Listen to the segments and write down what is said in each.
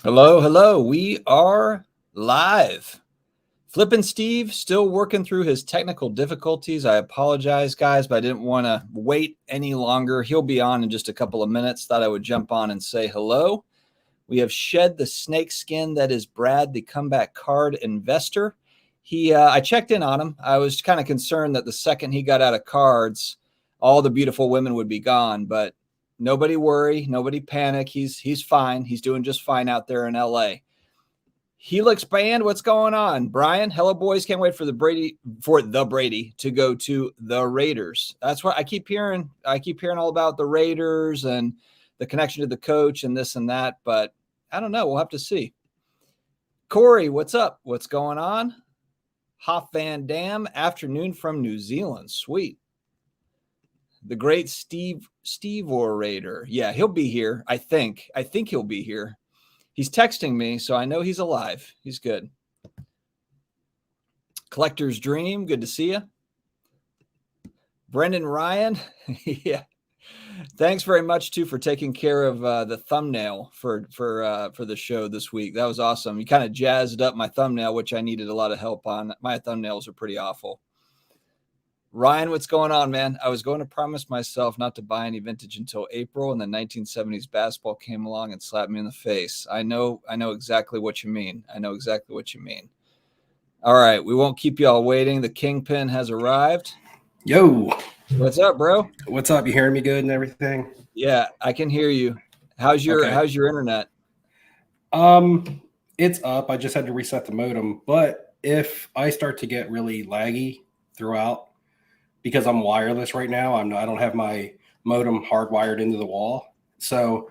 Hello, hello. We are live. Flippin' Steve still working through his technical difficulties. I apologize, guys, but I didn't want to wait any longer. He'll be on in just a couple of minutes. Thought I would jump on and say hello. We have shed the snake skin that is Brad, the comeback card investor. I checked in on him. I was kind of concerned that the second he got out of cards, all the beautiful women would be gone, but nobody worry, nobody panic. He's fine. He's doing just fine out there in LA. Helix Band, what's going on? Brian, hello boys. Can't wait for the Brady to go to the Raiders. That's what I keep hearing. I keep hearing all about the Raiders and the connection to the coach and this and that, but I don't know. We'll have to see. Corey, what's up? What's going on? Hoff Van Dam, afternoon from New Zealand. Sweet. The great Steve Orator. Yeah, he'll be here. I think he'll be here. He's texting me, so I know he's alive. He's good. Collector's Dream, good to see you. Brendan Ryan, yeah. Thanks very much too for taking care of the thumbnail for the show this week. That was awesome. You kind of jazzed up my thumbnail, which I needed a lot of help on. My thumbnails are pretty awful. Ryan, what's going on, man? I was going to promise myself not to buy any vintage until April, and then 1970s basketball came along and slapped me in the face. I know exactly what you mean. All right, we won't keep you all waiting. The Kingpin has arrived. Yo. What's up, bro? What's up? You hearing me good and everything? Yeah, I can hear you. How's your internet? It's up. I just had to reset the modem. But if I start to get really laggy throughout, because I'm wireless right now, I don't have my modem hardwired into the wall. So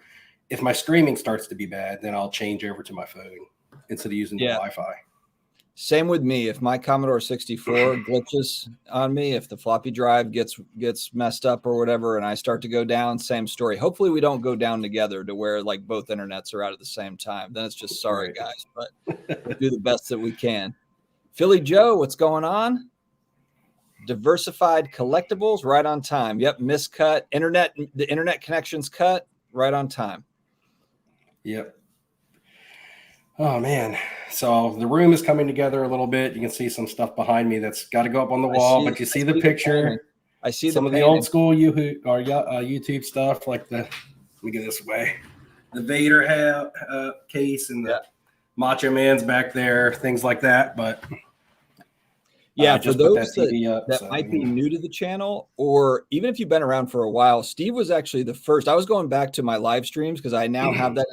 if my streaming starts to be bad, then I'll change over to my phone instead of using the Wi-Fi. Same with me. If my Commodore 64 glitches on me, if the floppy drive gets messed up or whatever, and I start to go down, same story. Hopefully we don't go down together to where like both internets are out at the same time. Then it's just sorry, guys, but we'll do the best that we can. Philly Joe, what's going on? Diversified collectibles, right on time. Yep, miscut. The internet connection's cut, right on time. Yep. Oh, man. So the room is coming together a little bit. You can see some stuff behind me that's got to go up on the wall, but you see the picture. I see some of the old school YouTube stuff, like let me get this way. The Vader case and the Macho Man's back there, things like that. But yeah, for those that might be new to the channel, or even if you've been around for a while, Steve was actually the first. I was going back to my live streams because I now have that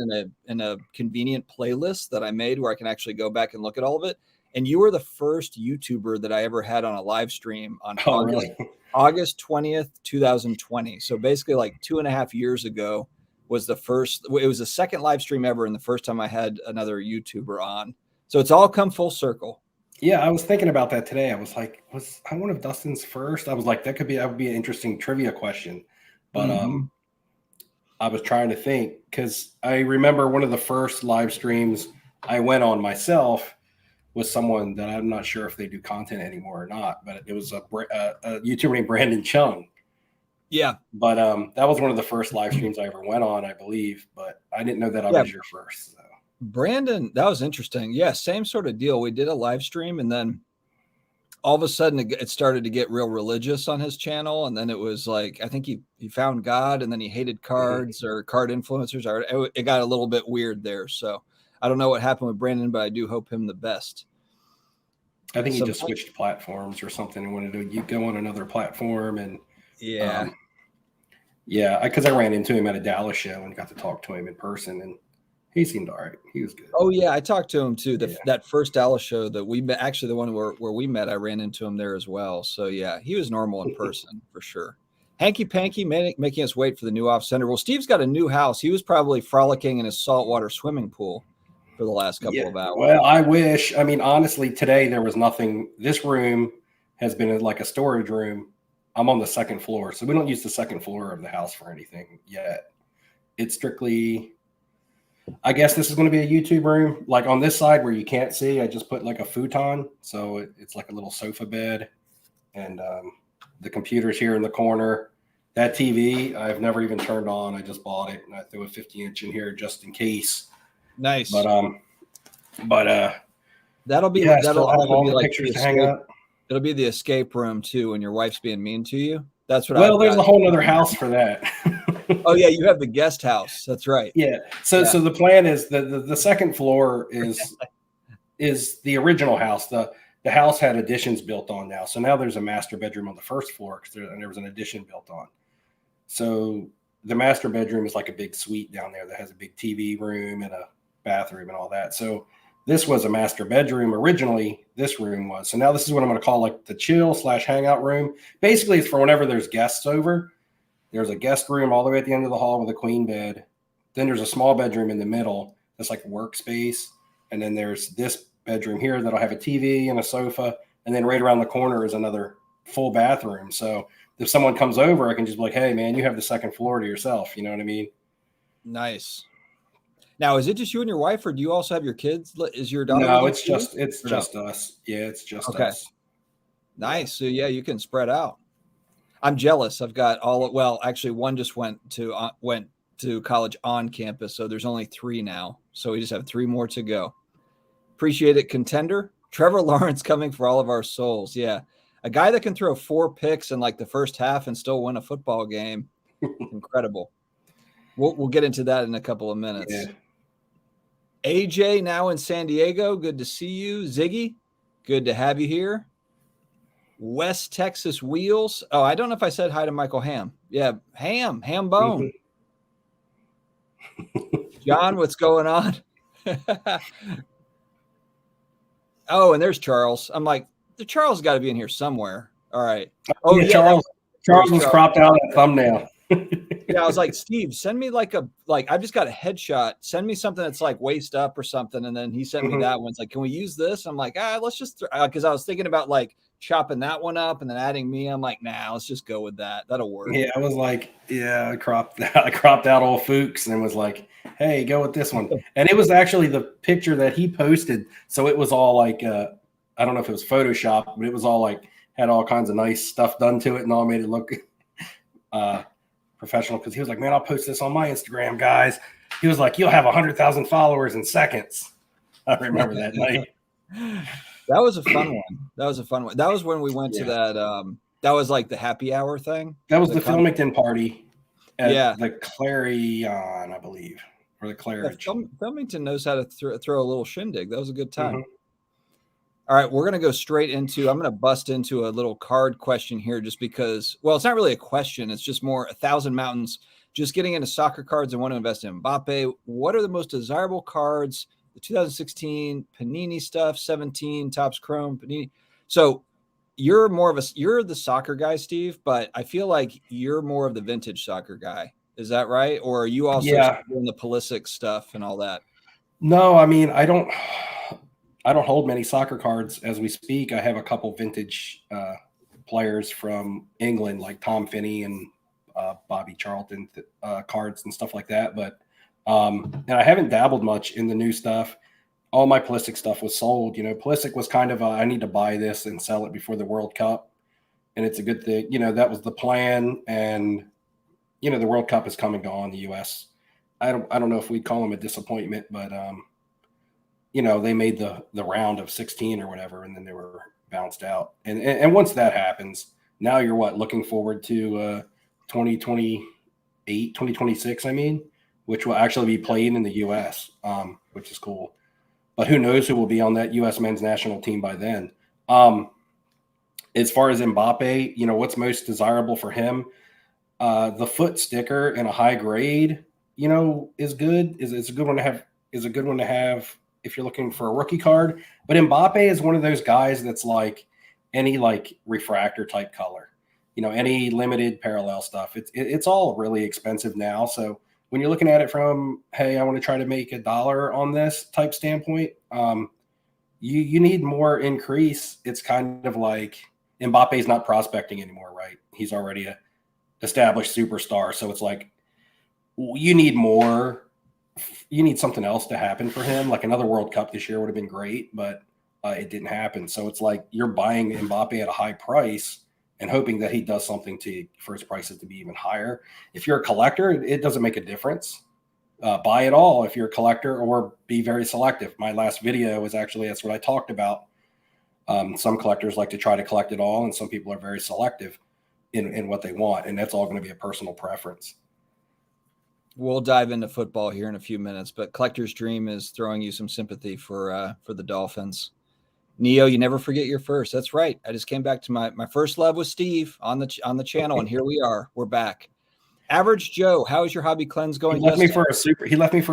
in a convenient playlist that I made where I can actually go back and look at all of it. And you were the first YouTuber that I ever had on a live stream on August 20th, 2020. So basically like 2.5 years ago was the first. It was the second live stream ever and the first time I had another YouTuber on. So it's all come full circle. Yeah, I was thinking about that today. I was like, was I one of Dustin's first? I was like, that would be an interesting trivia question. But I was trying to think because I remember one of the first live streams I went on myself was someone that I'm not sure if they do content anymore or not, but it was a YouTuber named Brandon Chung. Yeah. But that was one of the first live streams I ever went on, I believe. But I didn't know that I was your first. So. Brandon, that was interesting. Yeah, same sort of deal. We did a live stream and then all of a sudden it started to get real religious on his channel. And then it was like, I think he found God and then he hated cards or card influencers. It got a little bit weird there. So I don't know what happened with Brandon, but I do hope him the best. I think he just switched platforms or something and wanted to go on another platform. And because I ran into him at a Dallas show and got to talk to him in person and he seemed all right. He was good. Oh, yeah. I talked to him, too. That first Dallas show that we met, actually the one where we met, I ran into him there as well. So, yeah, he was normal in person for sure. Hanky Panky making us wait for the new off center. Well, Steve's got a new house. He was probably frolicking in his saltwater swimming pool for the last couple of hours. Well, I wish. I mean, honestly, today there was nothing. This room has been like a storage room. I'm on the second floor, so we don't use the second floor of the house for anything yet. It's strictly... I guess this is going to be a YouTube room. Like on this side where you can't see, I just put like a futon. So it's like a little sofa bed. And the computer's here in the corner. That TV, I've never even turned on. I just bought it. And I threw a 50-inch in here just in case. Nice. That'll be yeah, that'll still have also all be the like pictures the to hang escape. up. It'll be the escape room too when your wife's being mean to you. That's what Well, I've there's got. a whole other house for that. Oh yeah, you have the guest house. That's right. Yeah. So the plan is the second floor is the original house. The house had additions built on now. So now there's a master bedroom on the first floor because there was an addition built on. So the master bedroom is like a big suite down there that has a big TV room and a bathroom and all that. So this was a master bedroom originally. This room was. So now this is what I'm going to call like the chill / hangout room. Basically, it's for whenever there's guests over. There's a guest room all the way at the end of the hall with a queen bed. Then there's a small bedroom in the middle that's like workspace. And then there's this bedroom here that'll have a TV and a sofa. And then right around the corner is another full bathroom. So if someone comes over, I can just be like, hey, man, you have the second floor to yourself. You know what I mean? Nice. Now, is it just you and your wife, or do you also have your kids? Is your daughter? No, with it's you just us. Yeah, it's just us. Nice. So yeah, you can spread out. I'm jealous. I've got actually one just went to college on campus, so there's only 3 now. So we just have 3 more to go. Appreciate it, contender. Trevor Lawrence coming for all of our souls. Yeah. A guy that can throw 4 picks in like the first half and still win a football game. Incredible. We'll get into that in a couple of minutes. Yeah. AJ now in San Diego. Good to see you. Ziggy, good to have you here. West Texas Wheels. Oh, I don't know if I said hi to Michael Ham. Yeah, Ham Bone. John, what's going on? Oh, and there's Charles. I'm like, the Charles got to be in here somewhere. All right. Oh yeah, Charles was cropped out of that thumbnail. Yeah, I was like, Steve, send me I've just got a headshot. Send me something that's like waist up or something. And then he sent me that one. It's like, can we use this? I'm like, let's just, because I was thinking about like chopping that one up and then adding me. I'm like, nah, let's just go with that. That'll work. Yeah, I was like, I cropped out old Fuchs and was like, hey, go with this one. And it was actually the picture that he posted. So it was all like, I don't know if it was Photoshop, but it was all like, had all kinds of nice stuff done to it and all made it look professional. Because he was like, man, I'll post this on my Instagram, guys. He was like, you'll have 100,000 followers in seconds. I remember that night. That was a fun one. That was when we went to that. That was like the happy hour thing. That was the Filmington party at the Clarion, I believe, or the Claridge. Yeah, Filmington knows how to throw a little shindig. That was a good time. All right, we're going to go straight into, I'm going to bust into a little card question here just because, well, it's not really a question. It's just more 1,000 mountains, just getting into soccer cards and want to invest in Mbappe. What are the most desirable cards? The 2016 Panini stuff, 17 Topps Chrome Panini. So you're the soccer guy, Steve, but I feel like you're more of the vintage soccer guy. Is that right? Or are you also doing the Pulisic stuff and all that? No, I mean, I don't hold many soccer cards as we speak. I have a couple vintage players from England, like Tom Finney and Bobby Charlton cards and stuff like that. But and I haven't dabbled much in the new stuff. All my Pulisic stuff was sold. You know, Pulisic was kind of I need to buy this and sell it before the World Cup, and it's a good thing. You know, that was the plan. And you know, the World Cup has come and gone. The U.S. I don't know if we'd call them a disappointment, but you know, they made the round of 16 or whatever, and then they were bounced out. And once that happens, now you're looking forward to 2028, 2026, I mean, which will actually be played in the U.S., which is cool. But who knows who will be on that U.S. men's national team by then. As far as Mbappe, you know, what's most desirable for him? The foot sticker in a high grade, you know, is good. Is a good one to have. Is a good one to have if you're looking for a rookie card. But Mbappe is one of those guys that's like any like refractor type color, you know, any limited parallel stuff. It's all really expensive now. So when you're looking at it from, hey, I want to try to make $1 on this type standpoint, you need more increase. It's kind of like Mbappe's not prospecting anymore, right? He's already a established superstar. So it's like you need more. You need something else to happen for him. Like another World Cup this year would have been great, but it didn't happen. So it's like you're buying Mbappe at a high price and hoping that he does something for his prices to be even higher. If you're a collector, it doesn't make a difference. buy it all if you're a collector, or be very selective. My last video was actually, that's what I talked about. Some collectors like to try to collect it all, and some people are very selective in what they want, and that's all going to be a personal preference. We'll dive into football here in a few minutes, but Collector's Dream is throwing you some sympathy for the Dolphins. Neo, you never forget your first. That's right. I just came back to my first love with Steve on the channel, and here we are. We're back. Average Joe, how is your hobby cleanse going? He left me for a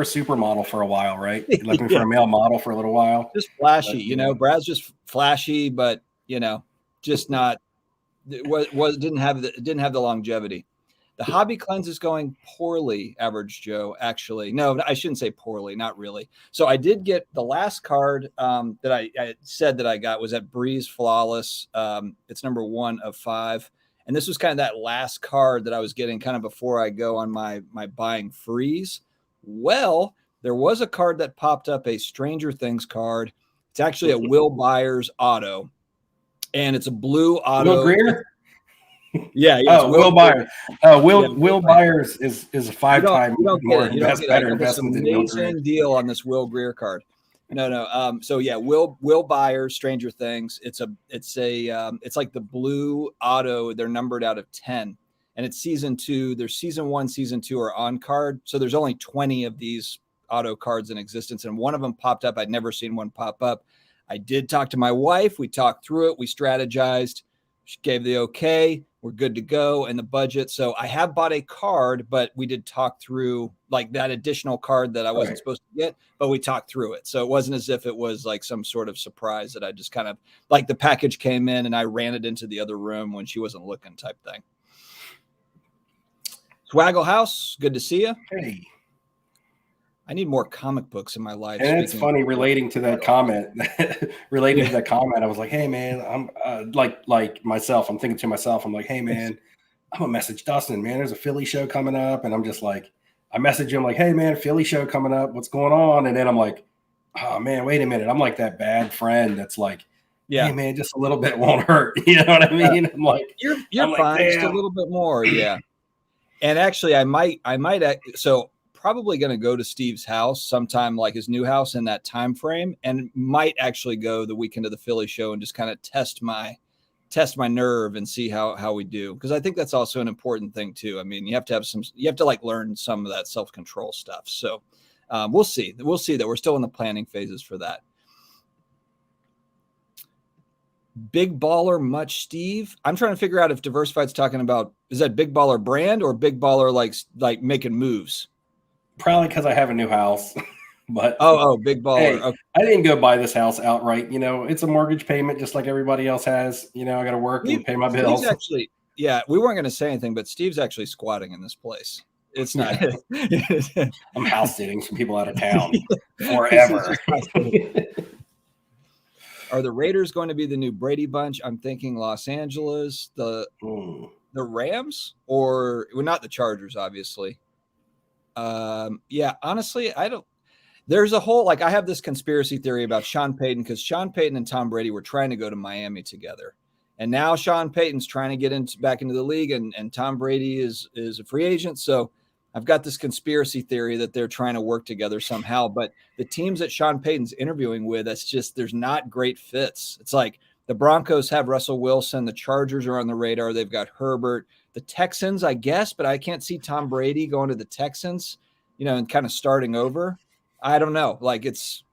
supermodel for a while, right? He left me for a male model for a little while. Just flashy, but, Brad's just flashy, but just not didn't have the longevity. The hobby cleanse is going poorly, Average Joe. Actually, no, I shouldn't say poorly. Not really. So I did get the last card that I said that I got was at Breeze Flawless. It's number 1 of 5. And this was kind of that last card that I was getting kind of before I go on my buying freeze. Well, there was a card that popped up, a Stranger Things card. It's actually a Will Byers auto. And it's a blue auto. Will Greer? Yeah. Will Byers. Will Byers is a 5-time more better investment than Will Greer. Amazing deal on this Will Greer card. No. So yeah, Will Byers, Stranger Things. It's like the blue auto. They're numbered out of 10, and it's season 2. There's season 1, season 2 are on card. So there's only 20 of these auto cards in existence, and one of them popped up. I'd never seen one pop up. I did talk to my wife. We talked through it. We strategized. She gave the okay. We're good to go, and the budget. So I have bought a card, but we did talk through like that additional card that I wasn't supposed to get, but we talked through it. So it wasn't as if it was like some sort of surprise that I just kind of like the package came in and I ran it into the other room when she wasn't looking type thing. Swaggle House, good to see you. Hey. I need more comic books in my life. And it's funny relating to that comment. I was like, "Hey man, I'm like myself. I'm thinking to myself, I'm like, hey man, I'm gonna message Dustin, man. There's a Philly show coming up, and I'm just like, I message him like, hey man, Philly show coming up. What's going on? And then I'm like, oh man, wait a minute. I'm like that bad friend that's like, hey man, just a little bit won't hurt. You know what I mean? I'm like, you're fine, just a little bit more, yeah. And actually, I might. So. Probably going to go to Steve's house sometime, like his new house in that time frame, and might actually go the weekend of the Philly show and just kind of test my nerve and see how we do. Because I think that's also an important thing too. I mean, you have to like learn some of that self-control stuff. So we'll see that we're still in the planning phases for that. Big Baller Much Steve. I'm trying to figure out if Diversified's talking about, is that Big Baller brand or Big Baller like making moves? Probably because I have a new house, but Big Baller. Hey, okay. I didn't go buy this house outright. It's a mortgage payment just like everybody else has. I got to work and pay my bills. Steve's actually, yeah, we weren't going to say anything, but Steve's actually squatting in this place. It's not. I'm house sitting some people out of town forever. Are the Raiders going to be the new Brady bunch? I'm thinking Los Angeles, the Rams, or not the Chargers, obviously. Yeah, honestly, I don't. There's a whole I have this conspiracy theory about Sean Payton, because Sean Payton and Tom Brady were trying to go to Miami together, and now Sean Payton's trying to get back into the league, and Tom Brady is a free agent. So I've got this conspiracy theory that they're trying to work together somehow. But the teams that Sean Payton's interviewing with, there's not great fits. It's like the Broncos have Russell Wilson, the Chargers are on the radar. They've got Herbert. The Texans, I guess, but I can't see Tom Brady going to the Texans, and kind of starting over. I don't know. It's,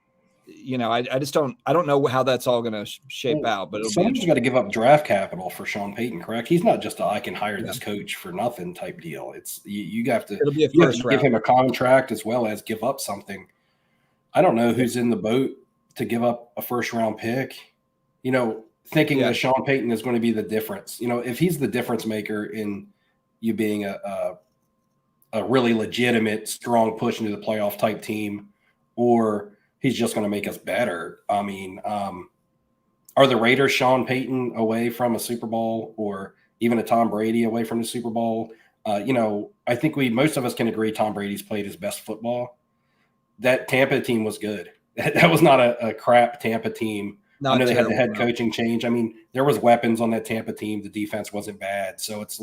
I just don't. I don't know how that's all going to shape out. But someone's got to give up draft capital for Sean Payton, correct? He's not just I can hire this coach for nothing type deal. It's you have to. It'll be a first round. Give him a contract as well as give up something. I don't know who's in the boat to give up a first round pick. Thinking that Sean Payton is going to be the difference. If he's the difference maker in you being a really legitimate, strong push into the playoff type team, or he's just going to make us better. I mean, are the Raiders Sean Payton away from a Super Bowl, or even a Tom Brady away from the Super Bowl? I think most of us can agree Tom Brady's played his best football. That Tampa team was good. That was not a crap Tampa team. I know they had the head coaching change. I mean, there was weapons on that Tampa team. The defense wasn't bad. So it's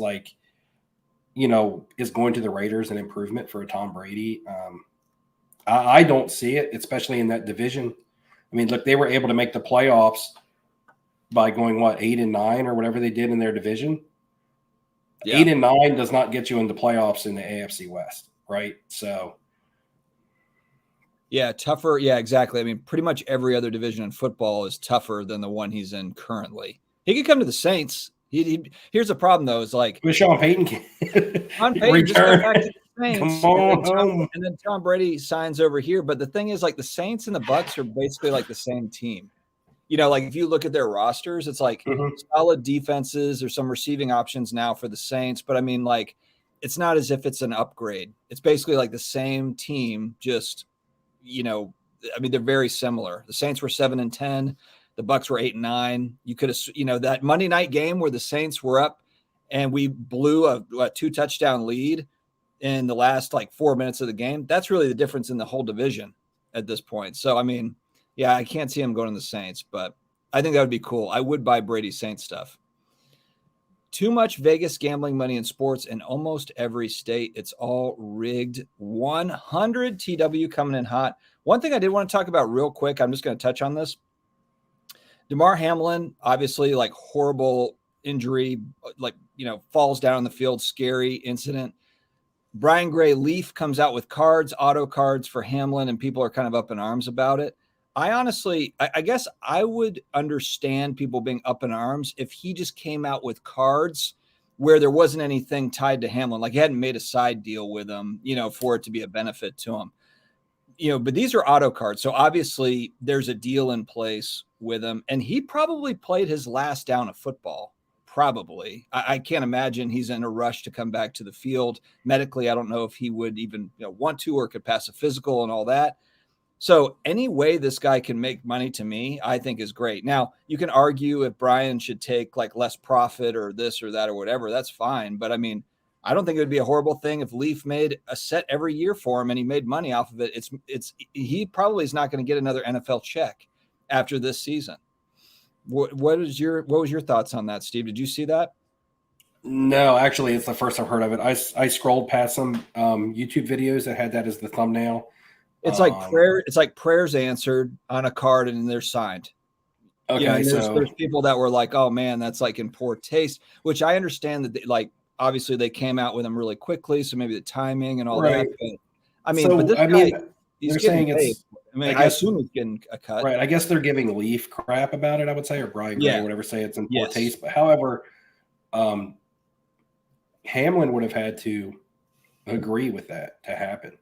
is going to the Raiders an improvement for a Tom Brady? I don't see it, especially in that division. I mean, look, they were able to make the playoffs by going 8-9 or whatever they did in their division. Yeah. 8-9 does not get you into playoffs in the AFC West, right? So, yeah, tougher. Yeah, exactly. I mean, pretty much every other division in football is tougher than the one he's in currently. He could come to the Saints. Here's the problem, though, is like Sean Payton can Sean Payton just come back to the Saints, come on home. And then Tom Brady signs over here. But the thing is, like, the Saints and the Bucs are basically like the same team. You know, like if you look at their rosters, it's like solid defenses. There's some receiving options now for the Saints, but I mean, like, it's not as if it's an upgrade. It's basically like the same team, just, you know, I mean, they're very similar. The Saints were 7-10. The Bucs were 8-9. You could have, you know, that Monday night game where the Saints were up and we blew a 2-touchdown lead in the last like 4 minutes of the game. That's really the difference in the whole division at this point. So, I mean, yeah, I can't see him going to the Saints, but I think that would be cool. I would buy Brady Saints stuff. Too much Vegas gambling money in sports in almost every state. It's all rigged. 100 TW coming in hot. One thing I did want to talk about real quick, I'm just going to touch on this. Demar Hamlin, obviously, like, horrible injury, like, you know, falls down on the field, scary incident. Brian Gray Leaf comes out with cards, auto cards for Hamlin, and people are kind of up in arms about it. I honestly, I guess I would understand people being up in arms if he just came out with cards where there wasn't anything tied to Hamlin, like he hadn't made a side deal with him, you know, for it to be a benefit to him. You know, but these are auto cards. So obviously there's a deal in place with him, and he probably played his last down of football. Probably. I can't imagine he's in a rush to come back to the field. Medically, I don't know if he would even, you know, want to or could pass a physical and all that. So any way this guy can make money, to me, I think is great. Now, you can argue if Brian should take like less profit or this or that or whatever. That's fine. But I mean, I don't think it would be a horrible thing if Leaf made a set every year for him and he made money off of it. He probably is not going to get another NFL check after this season. What was your thoughts on that, Steve? Did you see that? No, actually, it's the first I've heard of it. I scrolled past some YouTube videos that had that as the thumbnail. It's like prayer. It's like prayers answered on a card and they're signed. Okay, you know, there's people that were like, "Oh man, that's like in poor taste," which I understand that like obviously they came out with them really quickly, so maybe the timing and all that. But, I mean, but this guy, he's getting paid. I mean, I assume he's getting a cut. Right. I guess they're giving Leaf crap about it, I would say, or Brian Gray, or whatever, say it's in poor taste. But however, Hamlin would have had to agree with that to happen.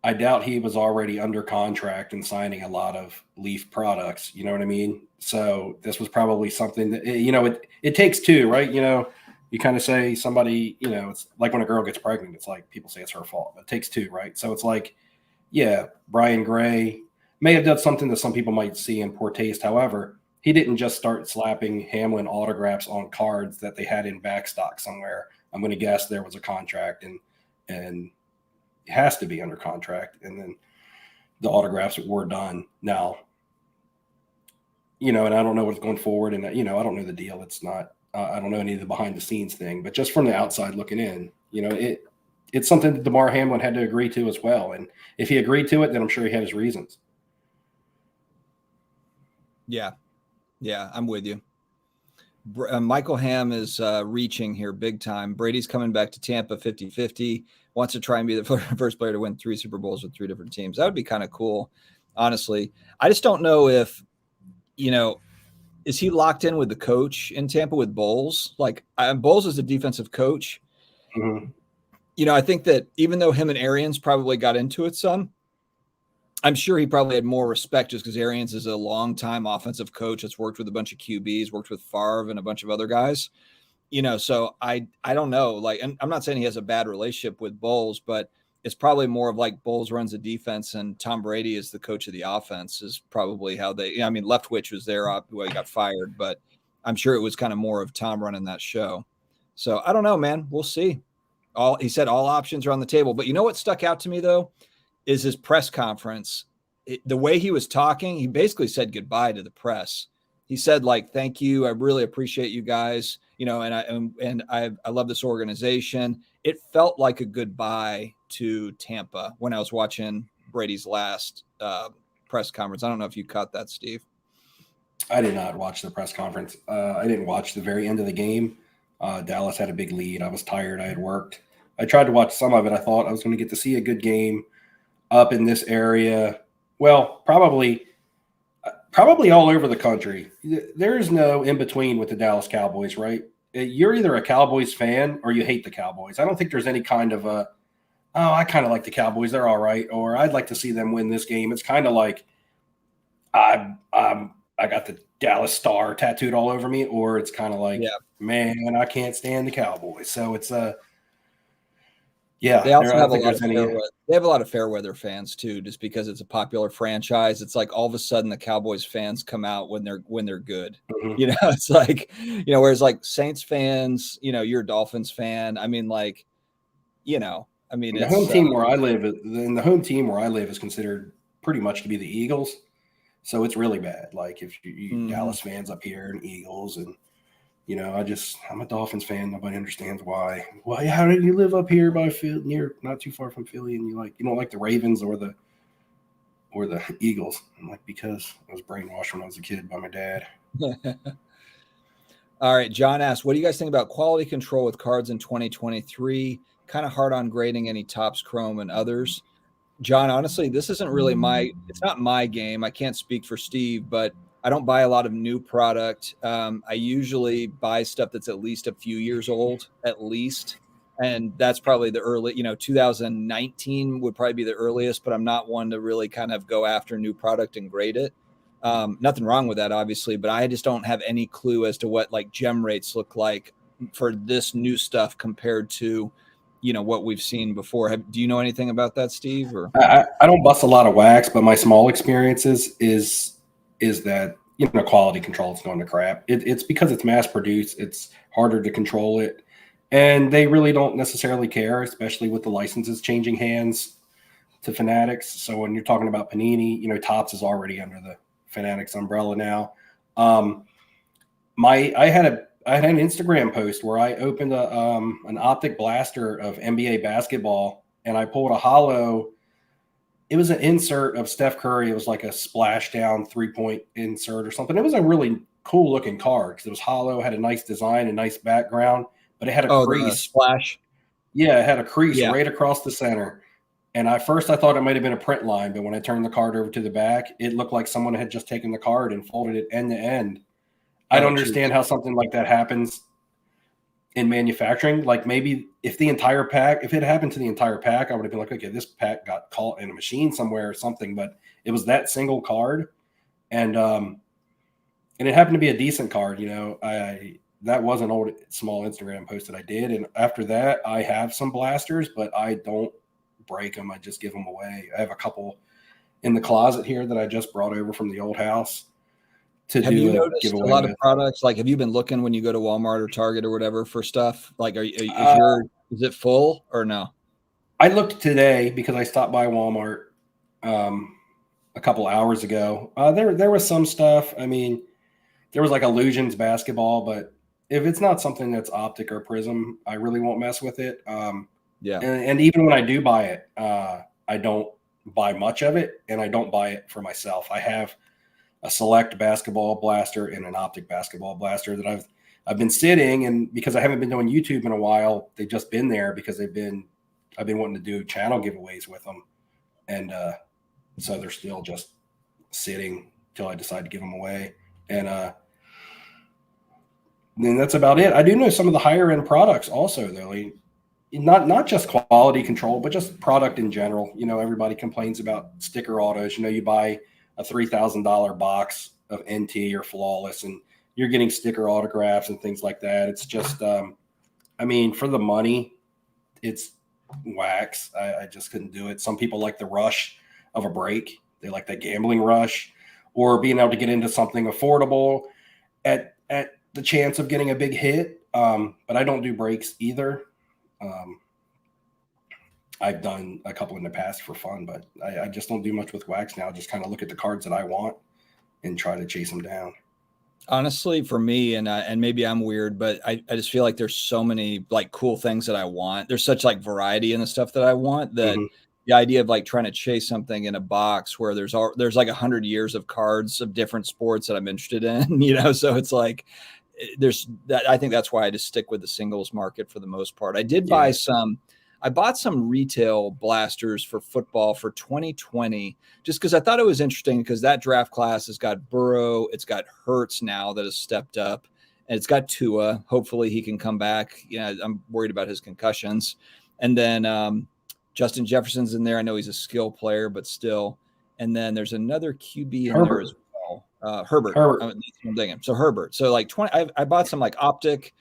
I doubt he was already under contract and signing a lot of Leaf products. You know what I mean? So this was probably something that, you know, it takes two, right? You know, you kind of say somebody, you know, it's like when a girl gets pregnant, it's like people say it's her fault, but it takes two, right? So it's like, yeah, Brian Gray may have done something that some people might see in poor taste. However, he didn't just start slapping Hamlin autographs on cards that they had in backstock somewhere. I'm going to guess there was a contract and it has to be under contract. And then the autographs were done. Now, you know, and I don't know what's going forward. And, you know, I don't know the deal. It's not, I don't know any of the behind the scenes thing, but just from the outside looking in, you know, it's something that Demar Hamlin had to agree to as well. And if he agreed to it, then I'm sure he had his reasons. Yeah. Yeah, I'm with you. Michael Hamm is reaching here big time. Brady's coming back to Tampa 50-50, wants to try and be the first player to win 3 Super Bowls with 3 different teams. That would be kind of cool, honestly. I just don't know if, you know, is he locked in with the coach in Tampa with Bowles? Like, Bowles is a defensive coach. Mm-hmm. You know, I think that even though him and Arians probably got into it some, I'm sure he probably had more respect just because Arians is a longtime offensive coach that's worked with a bunch of QBs, worked with Favre and a bunch of other guys. You know, so I don't know. Like, and I'm not saying he has a bad relationship with Bowles, but it's probably more of like Bowles runs the defense and Tom Brady is the coach of the offense is probably how they, you know, I mean, Leftwich was there when he got fired, but I'm sure it was kind of more of Tom running that show. So I don't know, man. We'll see. He said all options are on the table. But you know what stuck out to me, though, is his press conference. The way he was talking, he basically said goodbye to the press. He said, like, thank you. I really appreciate you guys, you know, and I love this organization. It felt like a goodbye to Tampa when I was watching Brady's last press conference. I don't know if you caught that, Steve. I did not watch the press conference. I didn't watch the very end of the game. Dallas had a big lead. I was tired. I had worked. I tried to watch some of it. I thought I was going to get to see a good game up in this area. Well, probably all over the country. There's no in between with the Dallas Cowboys, right? You're either a Cowboys fan or you hate the Cowboys. I don't think there's any kind of I kind of like the Cowboys. They're all right. Or I'd like to see them win this game. It's kind of like I got the Dallas Star tattooed all over me, or it's kind of like, man, I can't stand the Cowboys. So it's They also have they have a lot of fair weather fans too, just because it's a popular franchise. It's like all of a sudden the Cowboys fans come out when they're good. Mm-hmm. You know, it's like, you know, whereas like Saints fans, you know, you're a Dolphins fan. I mean, like, you know, I mean, the home team where I live is considered pretty much to be the Eagles. So it's really bad. Like if you Dallas fans up here and Eagles, and you know, I'm a Dolphins fan. Nobody understands why. Why? How did you live up here by Philly, near not too far from Philly, and you don't like the Ravens or the Eagles? I'm like, because I was brainwashed when I was a kid by my dad. All right, John asked, what do you guys think about quality control with cards in 2023? Kind of hard on grading any Topps Chrome and others. John, honestly, this isn't really it's not my game. I can't speak for Steve, but I don't buy a lot of new product. I usually buy stuff that's at least a few years old, at least. And that's probably the early, 2019 would probably be the earliest, but I'm not one to really kind of go after new product and grade it. Nothing wrong with that, obviously, but I just don't have any clue as to what like gem rates look like for this new stuff compared to what we've seen before. Do you know anything about that, Steve? Or I don't bust a lot of wax, but my small experiences is that quality control is going to crap. It's because it's mass produced. It's harder to control it, and they really don't necessarily care, especially with the licenses changing hands to Fanatics. So when you're talking about Panini, Topps is already under the Fanatics umbrella now. I had an Instagram post where I opened an optic blaster of NBA basketball, and I pulled a hollow. It was an insert of Steph Curry. It was like a splashdown 3-point insert or something. It was a really cool looking card because it was hollow, had a nice design, a nice background, but it had a crease. Splash. Yeah, it had a crease right across the center. And I thought it might have been a print line, but when I turned the card over to the back, it looked like someone had just taken the card and folded it end to end. I don't understand how something like that happens in manufacturing. Like maybe if it happened to the entire pack, I would have been like, okay, this pack got caught in a machine somewhere or something, but it was that single card. And it happened to be a decent card. That was an old small Instagram post that I did. And after that, I have some blasters, but I don't break them. I just give them away. I have a couple in the closet here that I just brought over from the old house. Have you noticed a lot of products? Like, have you been looking when you go to Walmart or Target or whatever for stuff? Like, is it full or no? I looked today because I stopped by Walmart a couple hours ago. There was some stuff. I mean, there was like Illusions basketball, but if it's not something that's optic or prism, I really won't mess with it. And even when I do buy it, I don't buy much of it, and I don't buy it for myself. I have a select basketball blaster and an optic basketball blaster that I've been sitting, and because I haven't been doing YouTube in a while, they've just been there because I've been wanting to do channel giveaways with them, and so they're still just sitting till I decide to give them away, and then that's about it. I do know some of the higher end products also, though. Not just quality control, but just product in general. Everybody complains about sticker autos. You buy a $3,000 box of NT or Flawless, and you're getting sticker autographs and things like that. It's just, for the money, it's wax. I just couldn't do it. Some people like the rush of a break. They like that gambling rush, or being able to get into something affordable at the chance of getting a big hit. But I don't do breaks either. I've done a couple in the past for fun, but I just don't do much with wax now. Just kind of look at the cards that I want and try to chase them down. Honestly, for me, and maybe I'm weird, but I just feel like there's so many like cool things that I want. There's such like variety in the stuff that I want that the idea of like trying to chase something in a box where there's like 100 years of cards of different sports that I'm interested in, so it's like there's that. I think that's why I just stick with the singles market for the most part. I bought some retail blasters for football for 2020 just because I thought it was interesting because that draft class has got Burrow, it's got Hurts now that has stepped up, and it's got Tua. Hopefully he can come back. I'm worried about his concussions. And then Justin Jefferson's in there. I know he's a skill player, but still. And then there's another QB in there as well. Herbert. So Herbert. So like 20, I bought some like Optic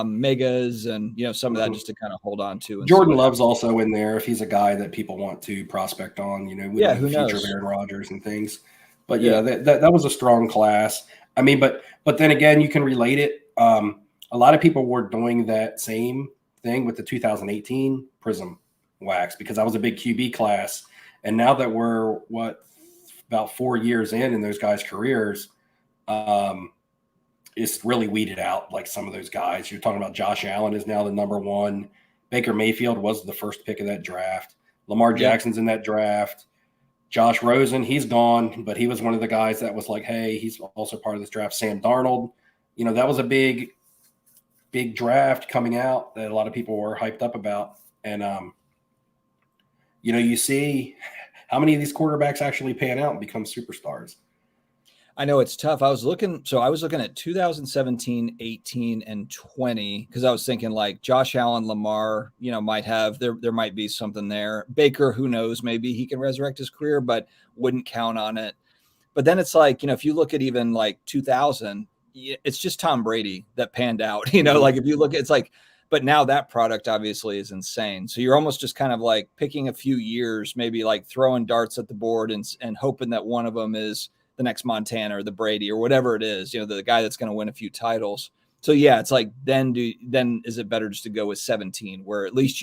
megas and some of that just to kind of hold on to. And Jordan Love's also in there if he's a guy that people want to prospect on, with the future knows? of Aaron Rodgers and things. But that was a strong class. I mean, but then again, you can relate it. A lot of people were doing that same thing with the 2018 Prism wax because that was a big QB class. And now that we're about 4 years in those guys' careers, it's really weeded out like some of those guys. You're talking about Josh Allen is now the number one. Baker Mayfield was the first pick of that draft. Lamar Jackson's in that draft. Josh Rosen, he's gone, but he was one of the guys that was like, hey, he's also part of this draft. Sam Darnold, that was a big draft coming out that a lot of people were hyped up about. And, you see how many of these quarterbacks actually pan out and become superstars. I know it's tough. I was looking at 2017, 18, and 20 because I was thinking like Josh Allen, Lamar, might have there might be something there. Baker, who knows? Maybe he can resurrect his career, but wouldn't count on it. But then it's like if you look at even like 2000, it's just Tom Brady that panned out. Like if you look, it's like. But now that product obviously is insane. So you're almost just kind of like picking a few years, maybe like throwing darts at the board and hoping that one of them is the next Montana or the Brady or whatever it is, the guy that's going to win a few titles. So yeah, it's like, then is it better just to go with 17 where at least,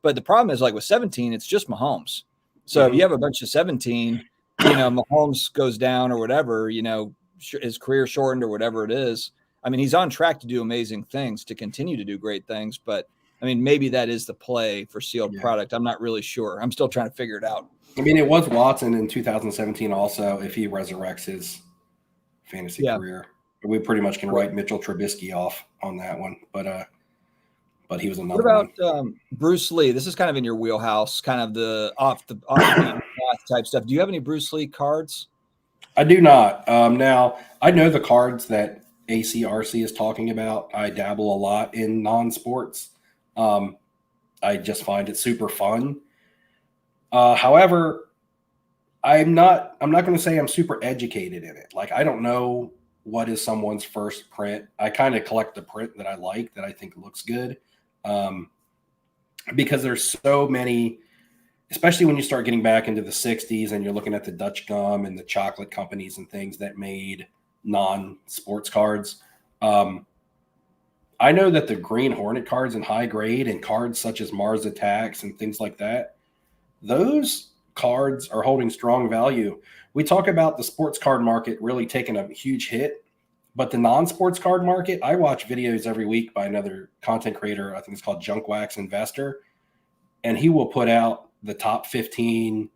but the problem is like with 17, it's just Mahomes. So if you have a bunch of 17, Mahomes goes down or whatever, his career shortened or whatever it is. I mean, he's on track to do amazing things, to continue to do great things, but I mean, maybe that is the play for sealed product. I'm not really sure. I'm still trying to figure it out. I mean, it was Watson in 2017 also, if he resurrects his fantasy career. We pretty much can write Mitchell Trubisky off on that one, but he was another one. What about Bruce Lee? This is kind of in your wheelhouse, kind of the off the path type stuff. Do you have any Bruce Lee cards? I do not. Now, I know the cards that ACRC is talking about. I dabble a lot in non-sports. I just find it super fun. However, I'm not going to say I'm super educated in it. Like, I don't know what is someone's first print. I kind of collect the print that I like, that I think looks good. Because there's so many, especially when you start getting back into the 60s and you're looking at the Dutch gum and the chocolate companies and things that made non-sports cards. I know that the Green Hornet cards in high grade and cards such as Mars Attacks and things like that, those cards are holding strong value. We talk about the sports card market really taking a huge hit, but the non-sports card market, I watch videos every week by another content creator. I think it's called Junk Wax Investor. And he will put out the top 15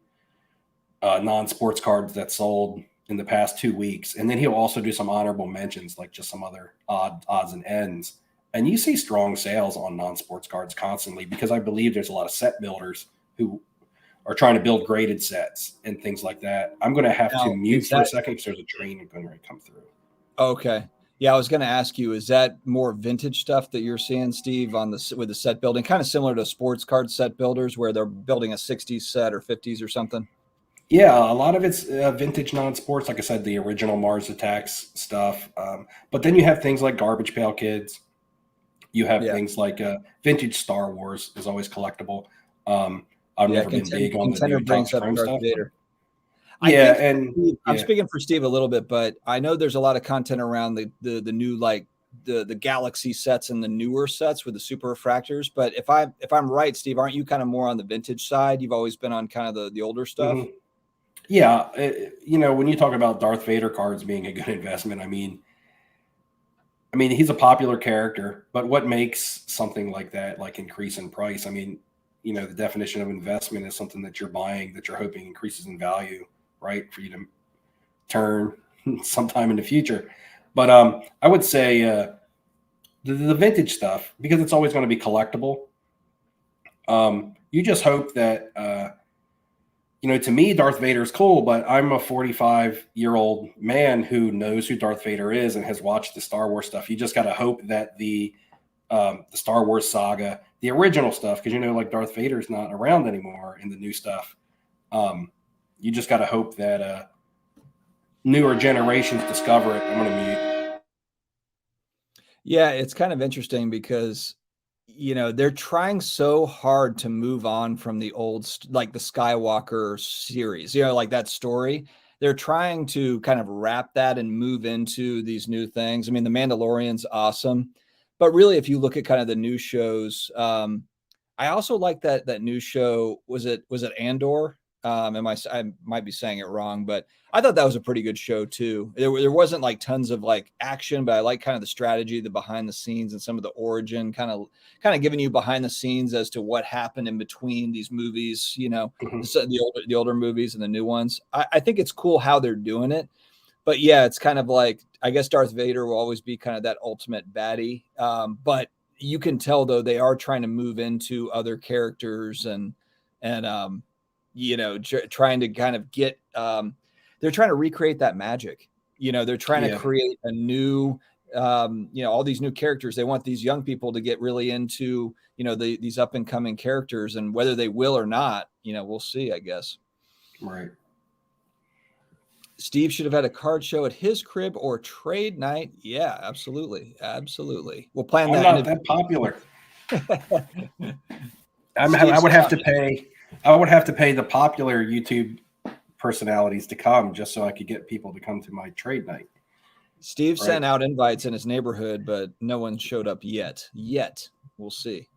non-sports cards that sold in the past 2 weeks. And then he'll also do some honorable mentions, like just some other odds and ends. And you see strong sales on non-sports cards constantly because I believe there's a lot of set builders who are trying to build graded sets and things like that. I'm going to have to mute for a second because there's a train going to come through. Okay. Yeah, I was going to ask you, is that more vintage stuff that you're seeing, Steve, with the set building, kind of similar to sports card set builders where they're building a 60s set or 50s or something? Yeah, a lot of it's vintage non-sports. Like I said, the original Mars Attacks stuff. But then you have things like Garbage Pail Kids. You have things like vintage Star Wars is always collectible. I've never been big on the new Topps Chrome stuff. I'm speaking for Steve a little bit, but I know there's a lot of content around the new, like the Galaxy sets and the newer sets with the super refractors. But if I'm right, Steve, aren't you kind of more on the vintage side? You've always been on kind of the older stuff. Mm-hmm. Yeah. When you talk about Darth Vader cards being a good investment, I mean, he's a popular character, but what makes something like that like increase in price? I mean, the definition of investment is something that you're buying that you're hoping increases in value, right? For you to turn sometime in the future. But I would say the vintage stuff, because it's always going to be collectible. You just hope that, to me, Darth Vader is cool, but I'm a 45-year-old man who knows who Darth Vader is and has watched the Star Wars stuff. You just got to hope that the Star Wars saga, the original stuff, because like Darth Vader's not around anymore in the new stuff. You just got to hope that newer generations discover it. I'm going to mute. Yeah, it's kind of interesting because, they're trying so hard to move on from the old, like the Skywalker series, like that story. They're trying to kind of wrap that and move into these new things. I mean, The Mandalorian's awesome, but really, if you look at kind of the new shows, I also like that new show. Was it Andor? I might be saying it wrong, but I thought that was a pretty good show too. There wasn't like tons of like action, but I like kind of the strategy, the behind the scenes, and some of the origin, kind of giving you behind the scenes as to what happened in between these movies. Mm-hmm. The older movies and the new ones. I think it's cool how they're doing it. But yeah, it's kind of like, I guess Darth Vader will always be kind of that ultimate baddie. But you can tell though they are trying to move into other characters and trying to kind of get they're trying to recreate that magic. They're trying to create a new all these new characters. They want these young people to get really into these up and coming characters, and whether they will or not, we'll see, I guess. Right. Steve should have had a card show at his crib or trade night. Yeah, absolutely. We'll plan that. I'm not that popular. I would have to pay the popular YouTube personalities to come just so I could get people to come to my trade night. Steve sent out invites in his neighborhood, but no one showed up yet. We'll see.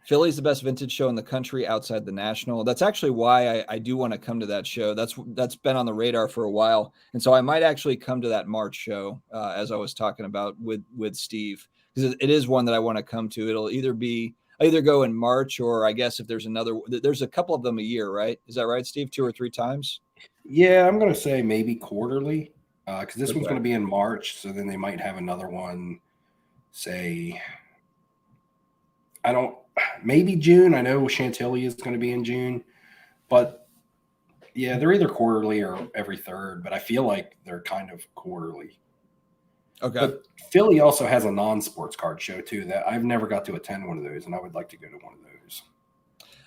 Philly's the best vintage show in the country outside the National. That's actually why I do want to come to that show. That's been on the radar for a while. And so I might actually come to that March show, as I was talking about with Steve, because it is one that I want to come to. It'll either go in March, or I guess if there's a couple of them a year, right? Is that right, Steve? 2 or 3 times? Yeah, I'm going to say maybe quarterly, because this one's going to be in March. So then they might have another one, say, maybe June. I know Chantilly is going to be in June, but yeah, they're either quarterly or every third, but I feel like they're kind of quarterly. Okay. But Philly also has a non-sports card show too that I've never got to attend one of those, and I would like to go to one of those.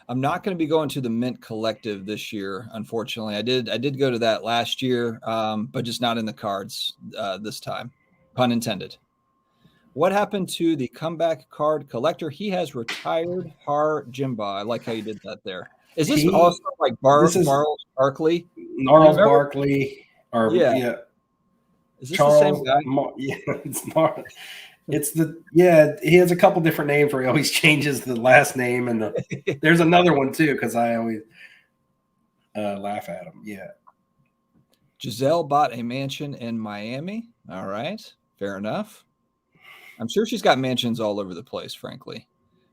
I'm not going to be going to the Mint Collective this year, unfortunately. I did go to that last year, but just not in the cards this time. Pun intended. What happened to the comeback card collector? He has retired. Har Jimba. I like how you did that there. Is this also like Gnarls Barkley? Gnarls Barkley, or yeah. Is this Charles, the same guy? It's not. He has a couple different names where he always changes the last name, and there's another one too because I always laugh at him. Yeah. Giselle bought a mansion in Miami. All right, fair enough. I'm sure she's got mansions all over the place, frankly.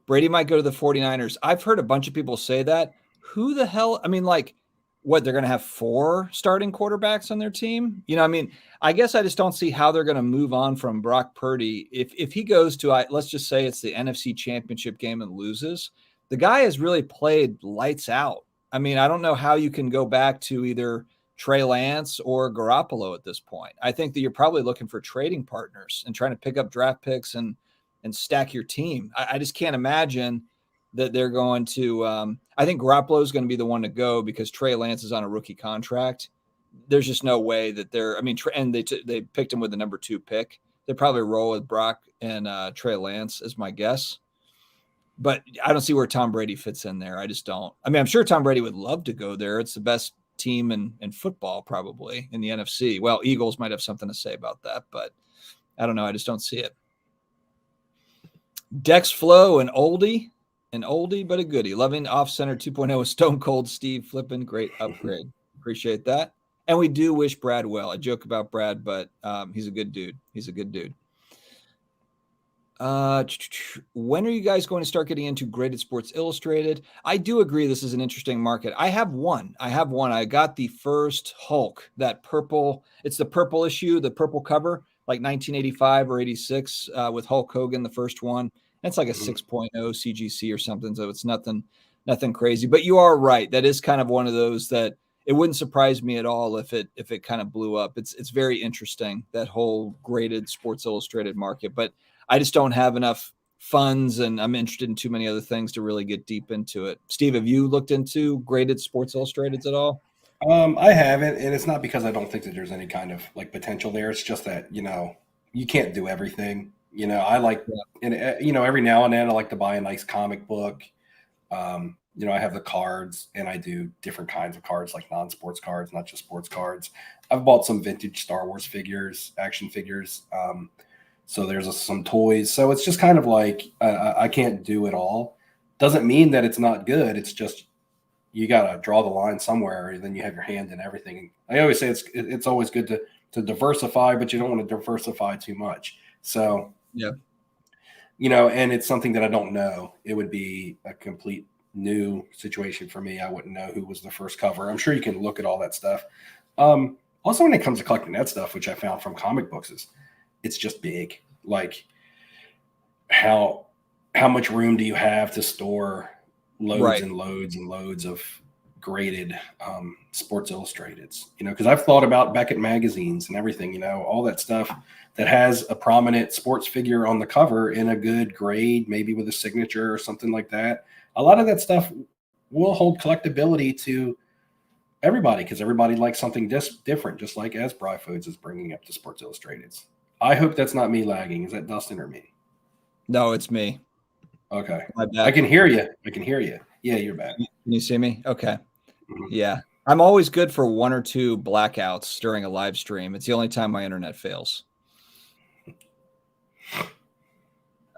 Brady might go to the 49ers. I've heard a bunch of people say that. Who the hell? I mean, like, what, they're going to have 4 starting quarterbacks on their team? I guess I just don't see how they're going to move on from Brock Purdy. If he goes to, let's just say it's the NFC Championship game and loses, the guy has really played lights out. I mean, I don't know how you can go back to either Trey Lance or Garoppolo at this point. I think that you're probably looking for trading partners and trying to pick up draft picks and stack your team. I just can't imagine that they're going to I think Garoppolo is going to be the one to go because Trey Lance is on a rookie contract. There's just no way that and they picked him with the number 2 pick. They probably roll with Brock and Trey Lance as my guess. But I don't see where Tom Brady fits in there. I just don't. I mean, I'm sure Tom Brady would love to go there. It's the best team in football, probably in the NFC. Well, Eagles might have something to say about that, but I don't know. I just don't see it. Dex Flow, an oldie, but a goodie. Loving Off Center 2.0 with Stone Cold Steve Flippin. Great upgrade. Appreciate that. And we do wish Brad well. I joke about Brad, but he's a good dude. When are you guys going to start getting into graded Sports Illustrated? I do agree this is an interesting market. I have one. I got the first Hulk, that purple. It's the purple issue, the purple cover, like 1985 or 86 with Hulk Hogan, the first one. It's like a 6.0 CGC or something, so it's nothing crazy. But you are right. That is kind of one of those that it wouldn't surprise me at all if it kind of blew up. It's very interesting, that whole graded Sports Illustrated market. But I just don't have enough funds, and I'm interested in too many other things to really get deep into it. Steve, have you looked into graded Sports Illustrateds at all? I haven't, and it's not because I don't think that there's any kind of like potential there. It's just that, you can't do everything. I like, and every now and then I like to buy a nice comic book. I have the cards, and I do different kinds of cards, like non-sports cards, not just sports cards. I've bought some vintage Star Wars figures, action figures. So there's some toys. So it's just kind of like I can't do it all. Doesn't mean that it's not good. It's just you got to draw the line somewhere, and then you have your hand in everything. I always say it's always good to diversify, but you don't want to diversify too much. So yeah, and it's something that I don't know. It would be a complete new situation for me. I wouldn't know who was the first cover. I'm sure you can look at all that stuff. Also, when it comes to collecting that stuff, which I found from comic books, is it's just big. Like how much room do you have to store loads and loads and loads of graded Sports Illustrateds? Because I've thought about Beckett magazines and everything, all that stuff that has a prominent sports figure on the cover in a good grade, maybe with a signature or something like that. A lot of that stuff will hold collectability to everybody, because everybody likes something different, just like as Foods is bringing up the Sports Illustrateds. I hope that's not me lagging. Is that Dustin or me? No, it's me. Okay. I can hear you. Yeah, you're back. Can you see me? Okay. Mm-hmm. Yeah. I'm always good for one or two blackouts during a live stream. It's the only time my internet fails.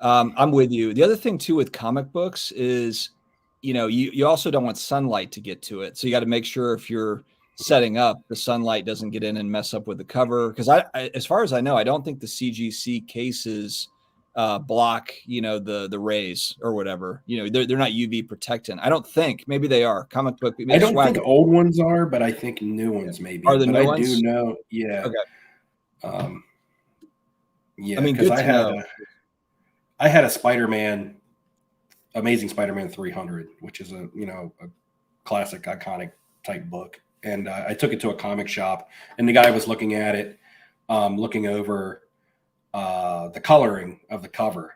I'm with you. The other thing too with comic books is, you also don't want sunlight to get to it. So you got to make sure if you're setting up, the sunlight doesn't get in and mess up with the cover. Because I, as far as I know, I don't think the CGC cases block, the rays or whatever. They're not UV protectant. I don't think. Maybe they are. Comic book. I don't think old ones are, but I think new ones maybe. Are the new ones? I do know. Yeah. Okay. Yeah. I mean, because I had a Spider-Man, Amazing Spider-Man 300, which is a classic, iconic type book. And I took it to a comic shop, and the guy was looking at it, looking over the coloring of the cover.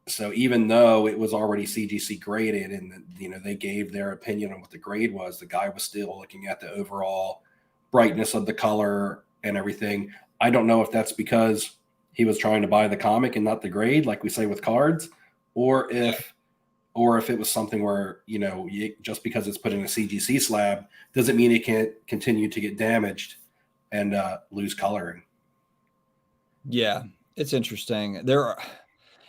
So even though it was already CGC graded, and they gave their opinion on what the grade was, the guy was still looking at the overall brightness of the color and everything. I don't know if that's because he was trying to buy the comic and not the grade, like we say with cards, or if it was something where, just because it's put in a CGC slab doesn't mean it can't continue to get damaged and lose coloring. Yeah, it's interesting.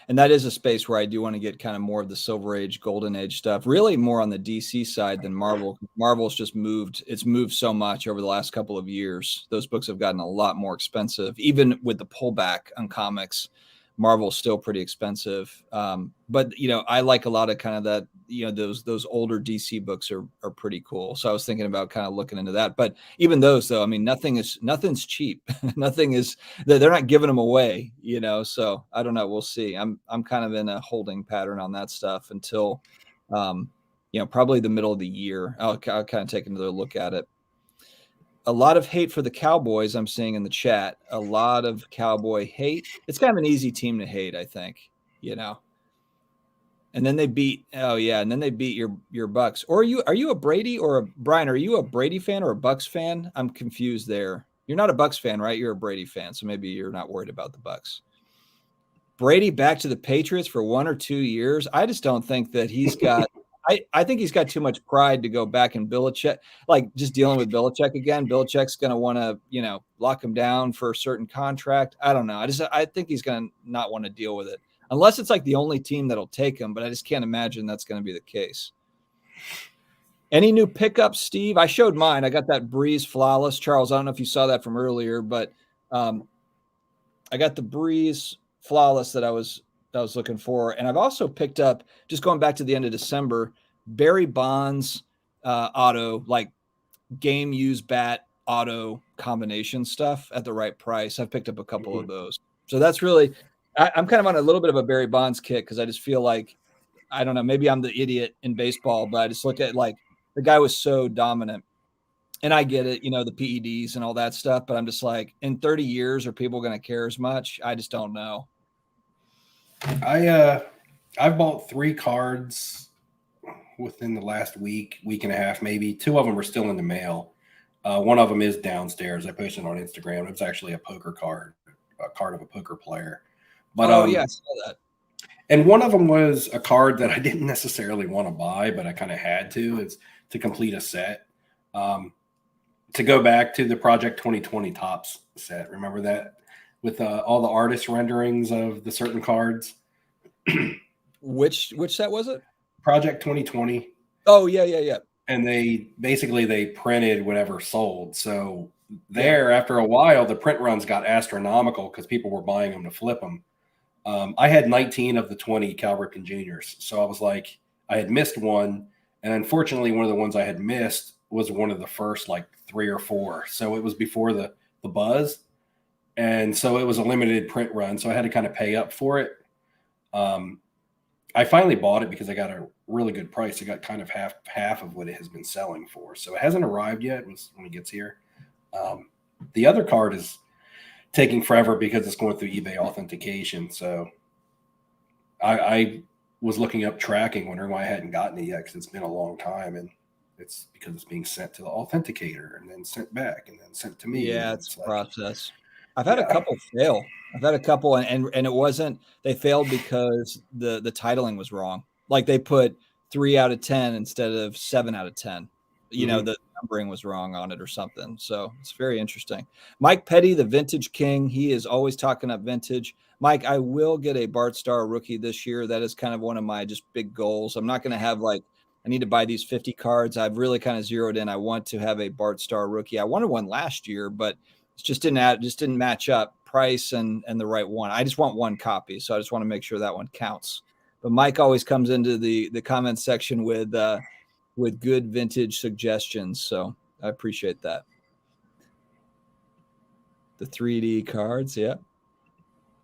And that is a space where I do want to get kind of more of the Silver Age, Golden Age stuff, really more on the DC side than Marvel. Marvel's just moved so much over the last couple of years. Those books have gotten a lot more expensive. Even with the pullback on comics, Marvel's still pretty expensive. But I like a lot of kind of that, those older DC books are pretty cool. So I was thinking about kind of looking into that. But even those though, I mean, nothing's cheap. They're not giving them away, so I don't know. We'll see. I'm kind of in a holding pattern on that stuff until, probably the middle of the year. I'll kind of take another look at it. A lot of hate for the Cowboys, I'm seeing in the chat. A lot of Cowboy hate. It's kind of an easy team to hate, I think, And then they beat, your Bucks. Or are you a Brady or a Brian? Are you a Brady fan or a Bucks fan? I'm confused there. You're not a Bucks fan, right? You're a Brady fan, so maybe you're not worried about the Bucks. Brady back to the Patriots for 1 or 2 years. I just don't think that he's got. I think he's got too much pride to go back and Belichick, like just dealing with Belichick again. Belichick's going to want to, lock him down for a certain contract. I don't know. I think he's going to not want to deal with it unless it's like the only team that'll take him. But I just can't imagine that's going to be the case. Any new pickups, Steve? I showed mine. I got that Breeze Flawless. Charles, I don't know if you saw that from earlier, but I got the Breeze Flawless that I was that I was looking for. And I've also picked up, just going back to the end of December, Barry Bonds auto, like game used bat auto combination stuff at the right price. I've picked up a couple of those. So that's really, I'm kind of on a little bit of a Barry Bonds kick because I just feel like, I don't know, maybe I'm the idiot in baseball, but I just look at like the guy was so dominant. And I get it, you know, the PEDs and all that stuff, but I'm just like, in 30 years, are people going to care as much? I just don't know. I've bought 3 cards within the last week and a half, maybe. 2 of them are still in the mail. One of them is downstairs. I posted on Instagram. It was actually a poker card, a card of a poker player. But yeah, I saw that. And one of them was a card that I didn't necessarily want to buy, but I kind of had to. It's to complete a set. To go back to the Project 2020 Tops set. Remember that? With all the artist renderings of the certain cards. Which set was it? Project 2020. Oh, yeah. And they printed whatever sold. So after a while, the print runs got astronomical because people were buying them to flip them. I had 19 of the 20 Cal Ripken Juniors. So I was like, I had missed one. And unfortunately, one of the ones I had missed was one of the first like 3 or 4. So it was before the buzz. And so it was a limited print run. So I had to kind of pay up for it. I finally bought it because I got a really good price. I got kind of half of what it has been selling for. So it hasn't arrived yet when it gets here. The other card is taking forever because it's going through eBay authentication. So I was looking up tracking, wondering why I hadn't gotten it yet because it's been a long time. And it's because it's being sent to the authenticator and then sent back and then sent to me. Yeah, it's a process. I've had a couple fail. I've had a couple and it wasn't, they failed because the titling was wrong. Like they put 3 out of 10 instead of 7 out of 10. You know, the numbering was wrong on it or something. So it's very interesting. Mike Petty, the vintage king. He is always talking up vintage. Mike, I will get a Bart Starr rookie this year. That is kind of one of my just big goals. I'm not going to have like, I need to buy these 50 cards. I've really kind of zeroed in. I want to have a Bart Starr rookie. I wanted one last year, but it just didn't match up price and the right one. I just want one copy. So I just want to make sure that one counts. But Mike always comes into the comment section with good vintage suggestions. So I appreciate that. The 3D cards. Yeah.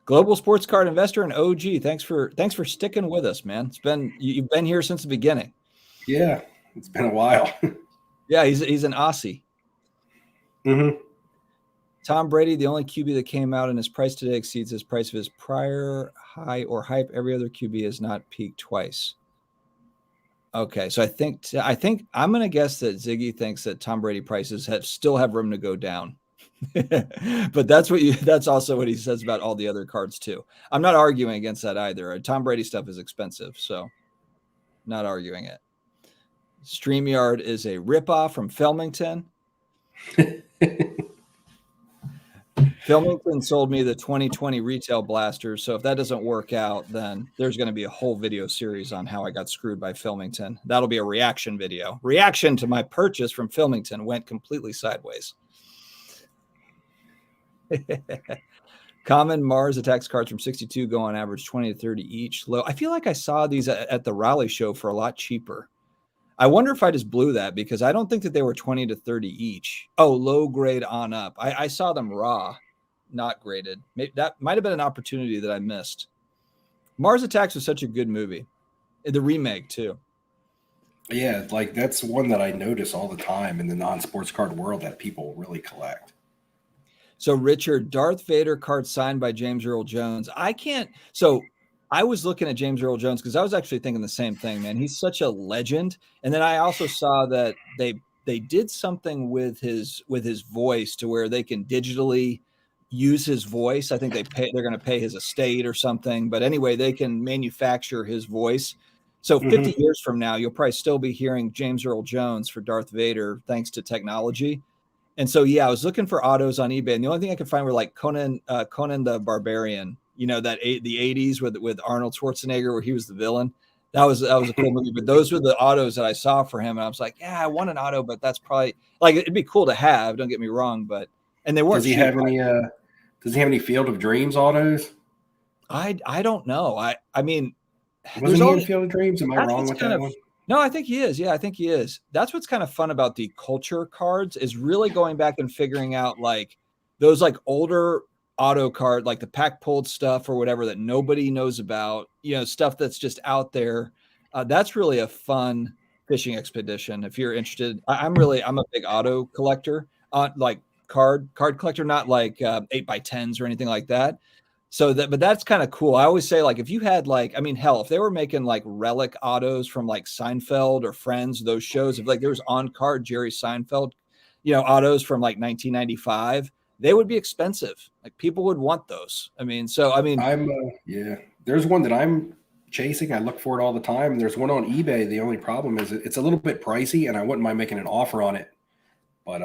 Global Sports Card Investor and OG. Thanks for sticking with us, man. You've been here since the beginning. Yeah, it's been a while. Yeah, he's an Aussie. Tom Brady, the only QB that came out and his price today exceeds his price of his prior high or hype. Every other QB has not peaked twice. Okay, so I think I'm going to guess that Ziggy thinks that Tom Brady prices still have room to go down. But that's also what he says about all the other cards too. I'm not arguing against that either. Tom Brady stuff is expensive, so not arguing it. StreamYard is a ripoff from Felmington. Felmington sold me the 2020 retail blasters. So if that doesn't work out, then there's going to be a whole video series on how I got screwed by Felmington. That'll be a reaction video. Reaction to my purchase from Felmington went completely sideways. Common Mars attacks cards from 62 go on average 20 to 30 each. Low. I feel like I saw these at the Raleigh show for a lot cheaper. I wonder if I just blew that because I don't think that they were 20 to 30 each. Oh, low grade on up. I saw them raw, not graded. That might have been an opportunity that I missed. Mars Attacks was such a good movie. The remake too. Yeah, like that's one that I notice all the time in the non-sports card world that people really collect. So Richard, Darth Vader card signed by James Earl Jones. I was looking at James Earl Jones because I was actually thinking the same thing, man. He's such a legend. And then I also saw that they did something with his voice to where they can digitally use his voice. I think they're going to pay his estate or something. But anyway, they can manufacture his voice. So 50 years from now, you'll probably still be hearing James Earl Jones for Darth Vader thanks to technology. And so, yeah, I was looking for autos on eBay. And the only thing I could find were like Conan the Barbarian. You know, the 80s with Arnold Schwarzenegger where he was the villain. That was a cool movie. But those were the autos that I saw for him. And I was like, yeah, I want an auto, but that's probably like it'd be cool to have. Don't get me wrong, and they weren't. Does he have any Field of Dreams autos? I don't know. I mean, Wasn't he in Field of Dreams? Am I wrong with that one? No, I think he is. Yeah, I think he is. That's what's kind of fun about the culture cards is really going back and figuring out like those like older auto card, like the pack pulled stuff or whatever that nobody knows about, stuff that's just out there. That's really a fun fishing expedition. If you're interested, I'm a big auto collector, like card collector, not like 8x10s or anything like that. But that's kind of cool. I always say, like, if you had like, I mean, hell, if they were making like relic autos from like Seinfeld or Friends, those shows, if like there was on card Jerry Seinfeld, autos from like 1995, they would be expensive. Like people would want those. Yeah, there's one that I'm chasing. I look for it all the time. There's one on eBay. The only problem is it's a little bit pricey, and I wouldn't mind making an offer on it, but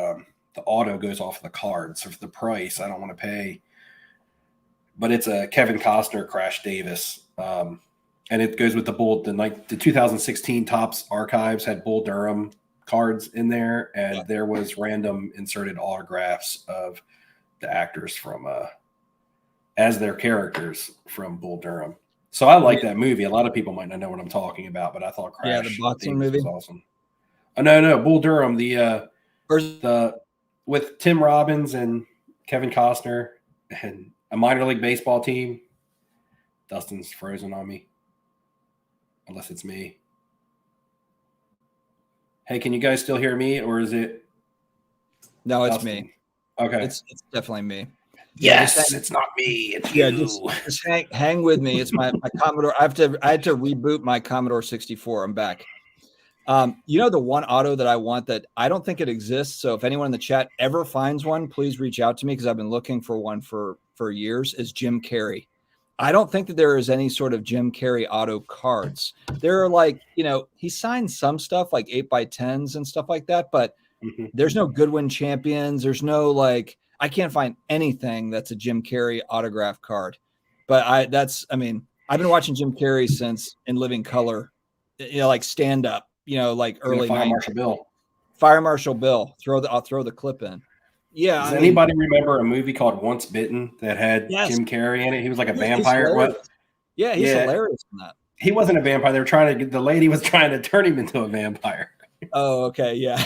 the auto goes off the card, so for the price, I don't want to pay. But it's a Kevin Costner Crash Davis, and it goes with the 2016 Topps archives had Bull Durham cards in there, and there was random inserted autographs of the actors from as their characters from Bull Durham. So I like that movie. A lot of people might not know what I'm talking about, but I thought Crash the boxing Davis movie was awesome. Oh, no, Bull Durham, the with Tim Robbins and Kevin Costner and a minor league baseball team. Dustin's frozen on me, unless it's me. Hey, can you guys still hear me, or is it? No, it's Dustin? Me. Okay, it's definitely me. Yes, it's not me. It's you. Just hang with me. It's my Commodore. I had to reboot my Commodore 64. I'm back. The one auto that I want that I don't think it exists. So if anyone in the chat ever finds one, please reach out to me because I've been looking for one for years. Is Jim Carrey. I don't think that there is any sort of Jim Carrey auto cards. There are like, he signed some stuff like 8x10s and stuff like that, but there's no Goodwin champions. There's no I can't find anything that's a Jim Carrey autograph card. But I've been watching Jim Carrey since In Living Color, like stand up, like early Fire Marshal Bill. Fire Marshal Bill. I'll throw the clip in. Yeah. Does anybody remember a movie called Once Bitten that had Jim Carrey in it? He was like a vampire. He's hilarious in that. He wasn't a vampire. The lady was trying to turn him into a vampire. Oh, okay. Yeah.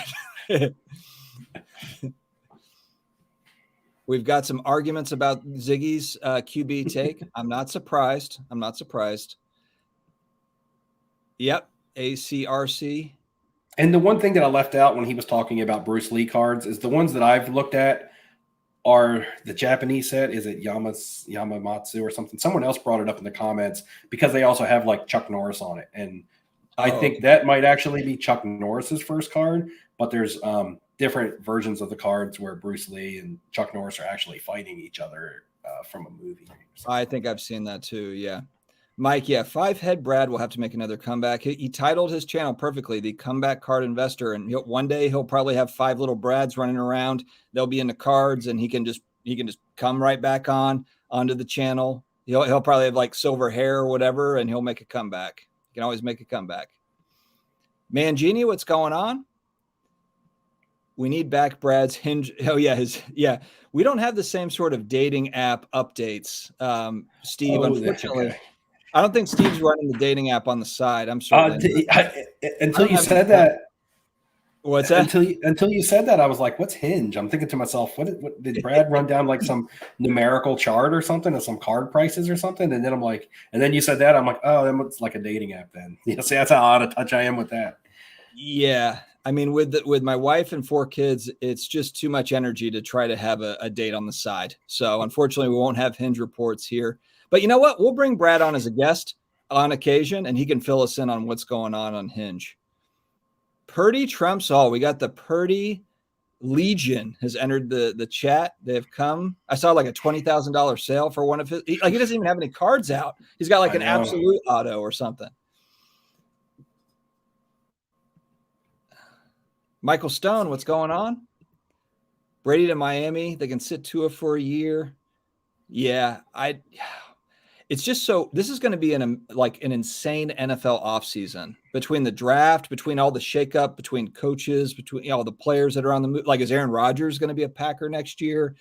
We've got some arguments about Ziggy's QB take. I'm not surprised. Yep. ACRC. And the one thing that I left out when he was talking about Bruce Lee cards is the ones that I've looked at are the Japanese set. Is it Yamamatsu or something? Someone else brought it up in the comments because they also have like Chuck Norris on it. And I think that might actually be Chuck Norris's first card, but there's different versions of the cards where Bruce Lee and Chuck Norris are actually fighting each other from a movie. I think I've seen that too. Yeah. Mike, Five Head Brad will have to make another comeback. He titled his channel perfectly, The Comeback Card Investor, and one day he'll probably have 5 little Brads running around. They'll be in the cards, and he can just come right back onto the channel. He'll probably have like silver hair or whatever, and he'll make a comeback. He can always make a comeback. Mangini, what's going on? We need back Brad's Hinge. Oh yeah, we don't have the same sort of dating app updates, Steve. Unfortunately. Okay. I don't think Steve's running the dating app on the side. I'm sorry. Until you said that. What's that? Until you said that, I was like, "What's Hinge?" I'm thinking to myself, "What did Brad run down like some numerical chart or something, or some card prices or something?" And then I'm like, and then you said that, I'm like, "Oh, that looks like a dating app." Then see, that's how out of touch I am with that. Yeah, with my wife and 4 kids, it's just too much energy to try to have a date on the side. So unfortunately, we won't have Hinge reports here. But you know what? We'll bring Brad on as a guest on occasion, and he can fill us in on what's going on Hinge. Purdy trumps all. We got the Purdy Legion has entered the chat. They've come. I saw like a $20,000 sale for one of his. He doesn't even have any cards out. He's got like an absolute auto or something. Michael Stone, what's going on? Brady to Miami. They can sit Tua for a year. Yeah, it's just so this is going to be an insane NFL offseason between the draft, between all the shakeup, between coaches, between all the players that are on the move. Like, is Aaron Rodgers going to be a Packer next year?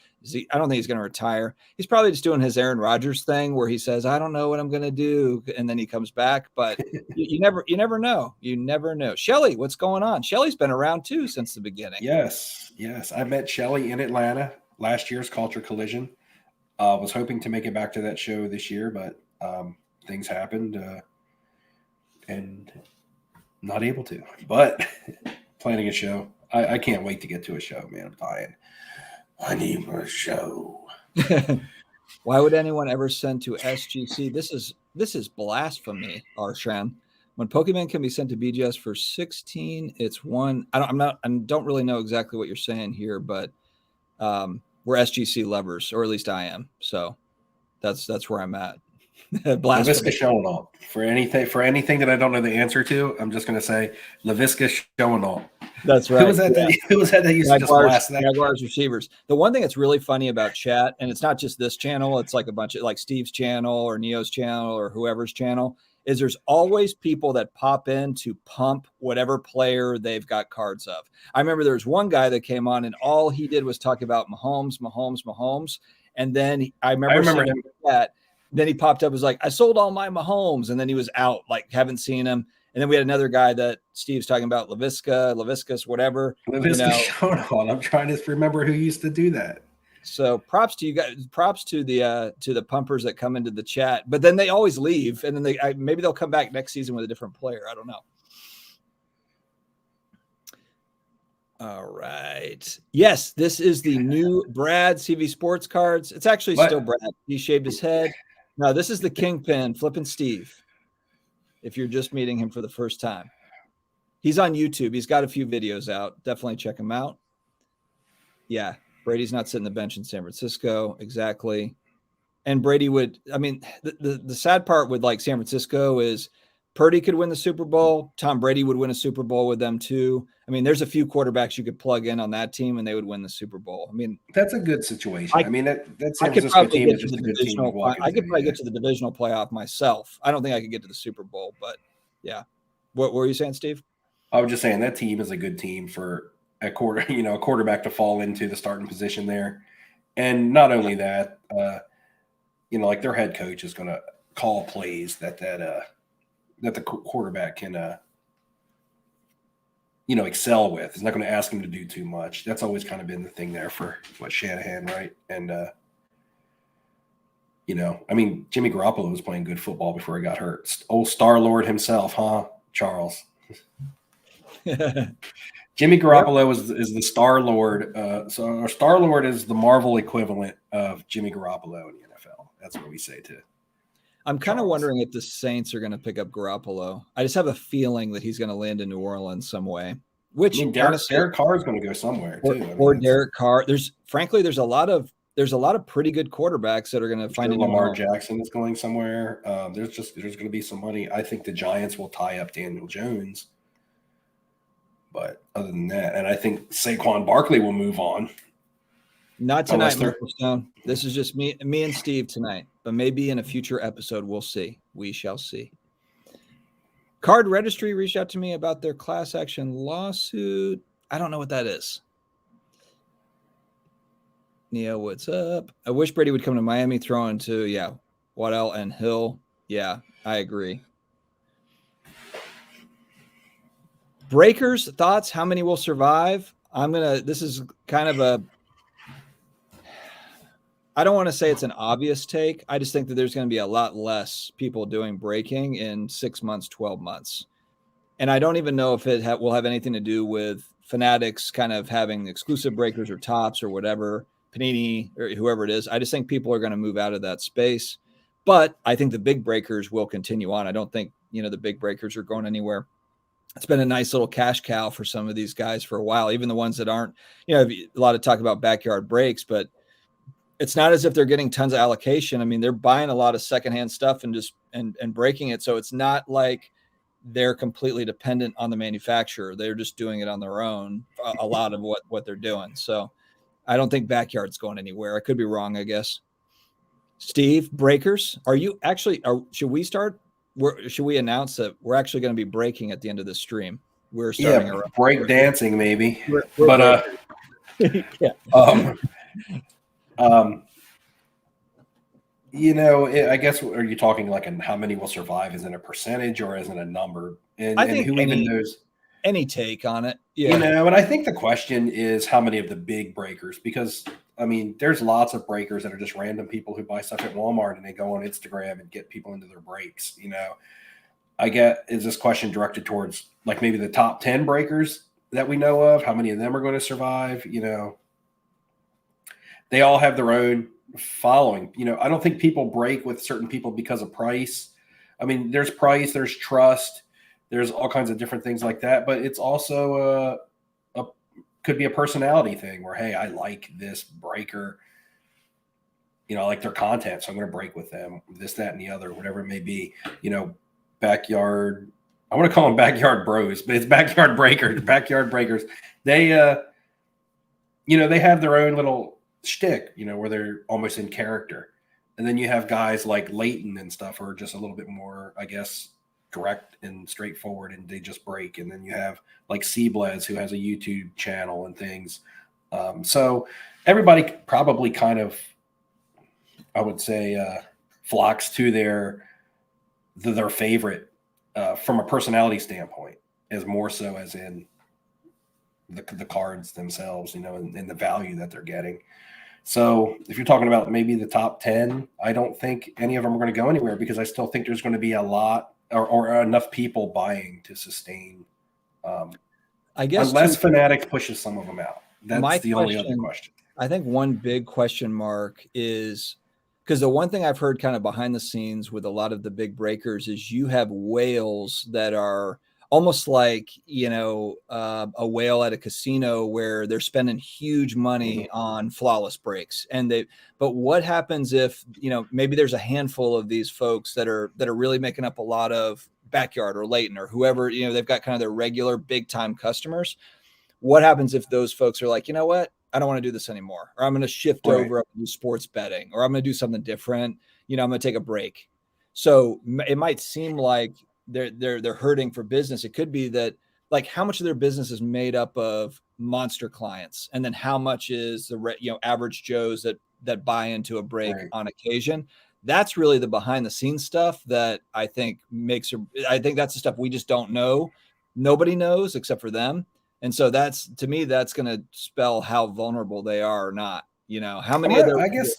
I don't think he's going to retire. He's probably just doing his Aaron Rodgers thing where he says, I don't know what I'm going to do. And then he comes back, but you never know. You never know. Shelly, what's going on? Shelly's been around too since the beginning. Yes. I met Shelly in Atlanta last year's Culture Collision. Was hoping to make it back to that show this year, but things happened and not able to. But planning a show. I can't wait to get to a show, man. I'm dying. I need a show. Why would anyone ever send to SGC? This is blasphemy, Arshan. When Pokemon can be sent to BGS for 16, it's one. I don't really know exactly what you're saying here, but we're SGC lovers, or at least I am. So that's where I'm at. LaVisca showing all. For anything that I don't know the answer to, I'm just going to say LaVisca showing all. That's right. Who was that? Yeah. Who was that used to just blast that? Jaguars receivers. The one thing that's really funny about chat, and it's not just this channel, it's like a bunch of like Steve's channel or Neo's channel or whoever's channel, is there's always people that pop in to pump whatever player they've got cards of. I remember there was one guy that came on and all he did was talk about Mahomes. And then I remember him that. Then he popped up, was like, I sold all my Mahomes. And then he was out, like, haven't seen him. And then we had another guy that Steve's talking about, LaViscus, whatever. Showing. I'm trying to remember who used to do that. So props to you guys. Props to the pumpers that come into the chat, but then they always leave, and then maybe they'll come back next season with a different player. I don't know. All right. Yes, this is the new Brad CV Sports cards. It's actually still Brad. He shaved his head. No, this is the Kingpin, Flippin' Steve. If you're just meeting him for the first time, he's on YouTube. He's got a few videos out. Definitely check him out. Yeah. Brady's not sitting the bench in San Francisco. Exactly. And Brady would, I mean, the sad part with like San Francisco is Purdy could win the Super Bowl. Tom Brady would win a Super Bowl with them too. I mean, there's a few quarterbacks you could plug in on that team and they would win the Super Bowl. I mean, that's a good situation. I mean, that San Francisco team is just a good team. I could probably get to the divisional playoff myself. I don't think I could get to the Super Bowl, but yeah. What were you saying, Steve? I was just saying that team is a good team for a quarterback to fall into the starting position there. And not only that, like their head coach is going to call plays that the quarterback can, excel with. He's not going to ask him to do too much. That's always kind of been the thing there for Shanahan, right? And, I mean, Jimmy Garoppolo was playing good football before he got hurt. Old Star-Lord himself, huh, Charles? Jimmy Garoppolo is the Star-Lord. So our Star-Lord is the Marvel equivalent of Jimmy Garoppolo in the NFL. That's what we say too. I'm kind of wondering if the Saints are going to pick up Garoppolo. I just have a feeling that he's going to land in New Orleans some way. Which Derek Carr is going to go somewhere too. Or Derek Carr. There's a lot of pretty good quarterbacks that are going to find a new Lamar Jackson is going somewhere. There's going to be some money. I think the Giants will tie up Daniel Jones. But other than that, and I think Saquon Barkley will move on. Not tonight, Mr. Stone. This is just me and Steve tonight. But maybe in a future episode, we'll see. We shall see. Card Registry reached out to me about their class action lawsuit. I don't know what that is. Neo, what's up? I wish Brady would come to Miami, throw into, Waddell and Hill. Yeah, I agree. Breakers, thoughts? How many will survive? This is kind of I don't want to say it's an obvious take. I just think that there's going to be a lot less people doing breaking in 6 months, 12 months. And I don't even know if it will have anything to do with Fanatics kind of having exclusive breakers or tops or whatever, Panini or whoever it is. I just think people are going to move out of that space. But I think the big breakers will continue on. I don't think, the big breakers are going anywhere. It's been a nice little cash cow for some of these guys for a while, even the ones that aren't, a lot of talk about backyard breaks, but it's not as if they're getting tons of allocation. I mean, they're buying a lot of secondhand stuff and just and breaking it. So it's not like they're completely dependent on the manufacturer. They're just doing it on their own, a lot of what they're doing. So I don't think backyard's going anywhere. I could be wrong, I guess. Steve, breakers, are you actually, should we start? Should we announce that we're actually going to be breaking at the end of the stream? We're starting our break dancing maybe. We're but yeah. I guess, are you talking like how many will survive? Is it a percentage or is it a number? And I think who even knows? Any take on it? Yeah. And I think the question is how many of the big breakers, because I mean, there's lots of breakers that are just random people who buy stuff at Walmart and they go on Instagram and get people into their breaks. Is this question directed towards like maybe the top 10 breakers that we know of? How many of them are going to survive? They all have their own following. I don't think people break with certain people because of price. I mean, there's price, there's trust, there's all kinds of different things like that, but it's also could be a personality thing where, hey, I like this breaker, I like their content, so I'm going to break with them, this, that, and the other, whatever it may be. Backyard, I want to call them backyard bros, but it's backyard breakers. Backyard breakers. They they have their own little shtick, where they're almost in character. And then you have guys like Leighton and stuff who are just a little bit more, I guess, direct and straightforward, and they just break. And then you have like Seablez, who has a YouTube channel and things. So everybody probably kind of, I would say, flocks to their favorite from a personality standpoint, as more so as in the cards themselves, and the value that they're getting. So if you're talking about maybe the top 10, I don't think any of them are going to go anywhere, because I still think there's going to be a lot or enough people buying to sustain. I guess unless Fanatics pushes some of them out. That's the only other question. I think one big question mark is, because the one thing I've heard kind of behind the scenes with a lot of the big breakers is you have whales that are almost like, a whale at a casino where they're spending huge money on flawless breaks. But what happens if, maybe there's a handful of these folks that are really making up a lot of Backyard or Leighton or whoever, they've got kind of their regular big time customers. What happens if those folks are like, you know what? I don't want to do this anymore, or I'm going to shift over to sports betting, or I'm going to do something different. I'm going to take a break. So it might seem like they're hurting for business. It could be that, like, how much of their business is made up of monster clients, and then how much is the average Joes that buy into a break on occasion. That's really the behind the scenes stuff that I think I think that's the stuff we just don't know. Nobody knows except for them. And so that's, to me, that's going to spell how vulnerable they are or not. How many I guess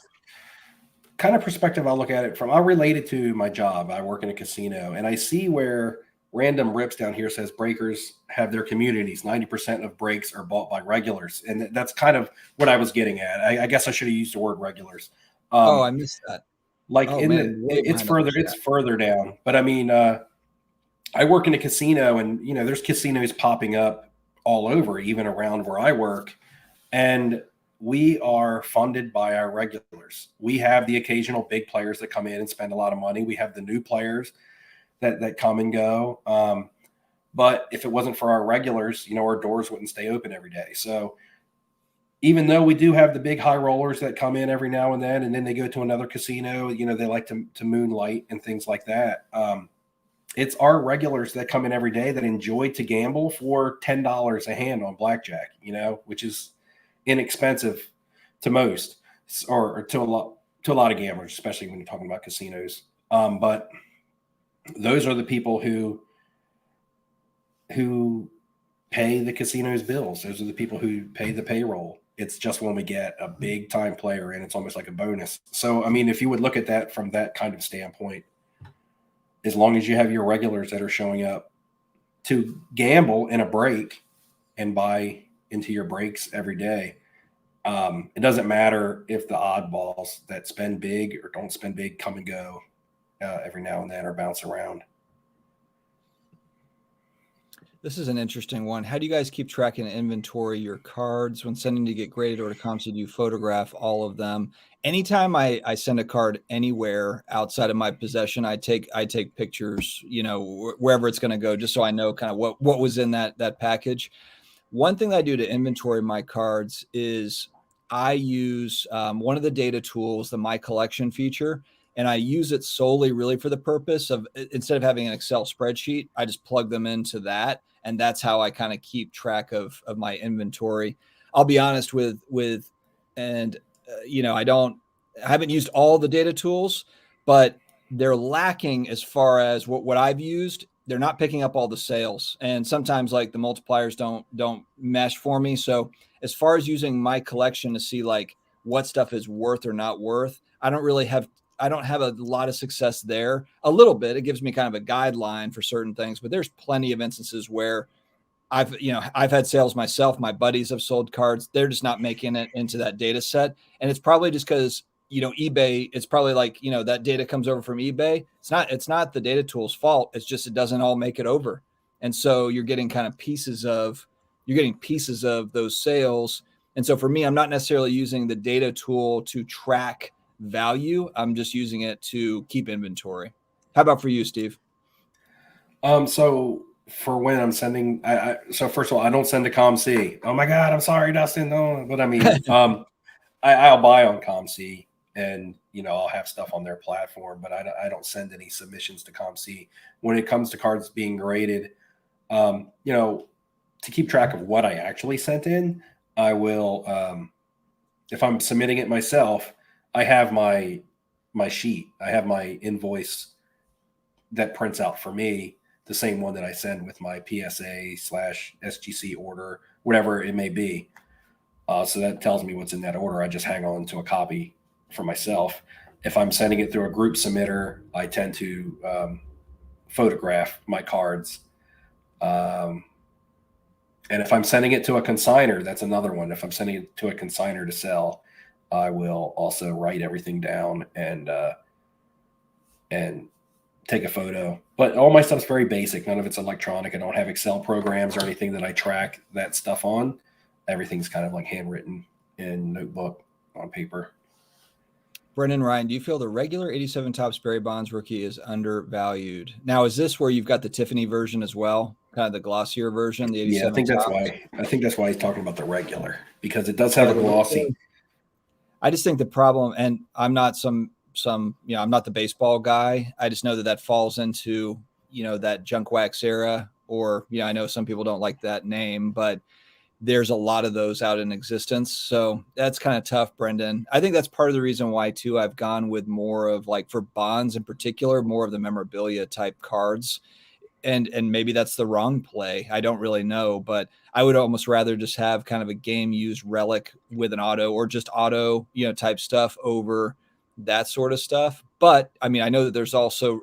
kind of perspective I'll look at it from, I'll relate it to my job. I work in a casino, and I see where random rips down here says breakers have their communities. 90% of breaks are bought by regulars. And that's kind of what I was getting at. I guess I should have used the word regulars. I missed that. Like it's further down. But I mean, I work in a casino, and there's casinos popping up all over, even around where I work, and we are funded by our regulars. We have the occasional big players that come in and spend a lot of money. We have the new players that come and go. But if it wasn't for our regulars, our doors wouldn't stay open every day. So even though we do have the big high rollers that come in every now and then they go to another casino, they like to moonlight and things like that. It's our regulars that come in every day that enjoy to gamble for $10 a hand on blackjack, which is inexpensive to most, or to a lot of gamblers, especially when you're talking about casinos. But those are the people who pay the casino's bills. Those are the people who pay the payroll. It's just when we get a big time player in, it's almost like a bonus. So, I mean, if you would look at that from that kind of standpoint, as long as you have your regulars that are showing up to gamble in a break and buy into your breaks every day, it doesn't matter if the oddballs that spend big or don't spend big come and go every now and then, or bounce around. This is an interesting one. How do you guys keep track and inventory your cards when sending to get graded or to comps? Do you photograph all of them? Anytime I send a card anywhere outside of my possession, I take pictures, wherever it's going to go, just so I know kind of what was in that package. One thing that I do to inventory my cards is I use one of the data tools, the My Collection feature, and I use it solely really for the purpose of, instead of having an Excel spreadsheet, I just plug them into that. And that's how I kind of keep track of my inventory. I'll be honest and I haven't used all the data tools, but they're lacking as far as what I've used. They're not picking up all the sales. And sometimes like the multipliers don't mesh for me. So as far as using My Collection to see like what stuff is worth or not worth, I don't have a lot of success there. A little bit. It gives me kind of a guideline for certain things, but there's plenty of instances where I've had sales myself. My buddies have sold cards. They're just not making it into that data set. And it's probably just because, eBay, it's probably like, that data comes over from eBay. It's not the data tool's fault. It's just, it doesn't all make it over. And so you're getting pieces of those sales. And so for me, I'm not necessarily using the data tool to track value. I'm just using it to keep inventory. How about for you, Steve? So for when I'm sending, so first of all, I don't send to ComC. Oh my God, I'm sorry, Dustin. No, but I mean, I'll buy on ComC, and I'll have stuff on their platform, but I don't send any submissions to ComC. When it comes to cards being graded, to keep track of what I actually sent in, I will, if I'm submitting it myself, I have my sheet. I have my invoice that prints out for me, the same one that I send with my PSA/SGC order, whatever it may be. So that tells me what's in that order. I just hang on to a copy for myself. If I'm sending it through a group submitter, I tend to photograph my cards. And if I'm sending it to a consignor, that's another one. If I'm sending it to a consignor to sell, I will also write everything down and take a photo. But all my stuff's very basic. None of it's electronic. I don't have Excel programs or anything that I track that stuff on. Everything's kind of like handwritten in notebook on paper. Brendan Ryan, do you feel the regular 87 Topps Barry Bonds rookie is undervalued? Now, is this where you've got the Tiffany version as well, kind of the glossier version, the 87? Yeah, I think that's why he's talking about the regular, because it does have a glossy. I just think the problem, and I'm not I'm not the baseball guy. I just know that falls into, that junk wax era, or, I know some people don't like that name, but there's a lot of those out in existence. So that's kind of tough, Brendan. I think that's part of the reason why too, I've gone with more of like, for bonds in particular, more of the memorabilia type cards. And maybe that's the wrong play. I don't really know, but I would almost rather just have kind of a game used relic with an auto, or just auto, type stuff over that sort of stuff. But I mean, I know that there's also,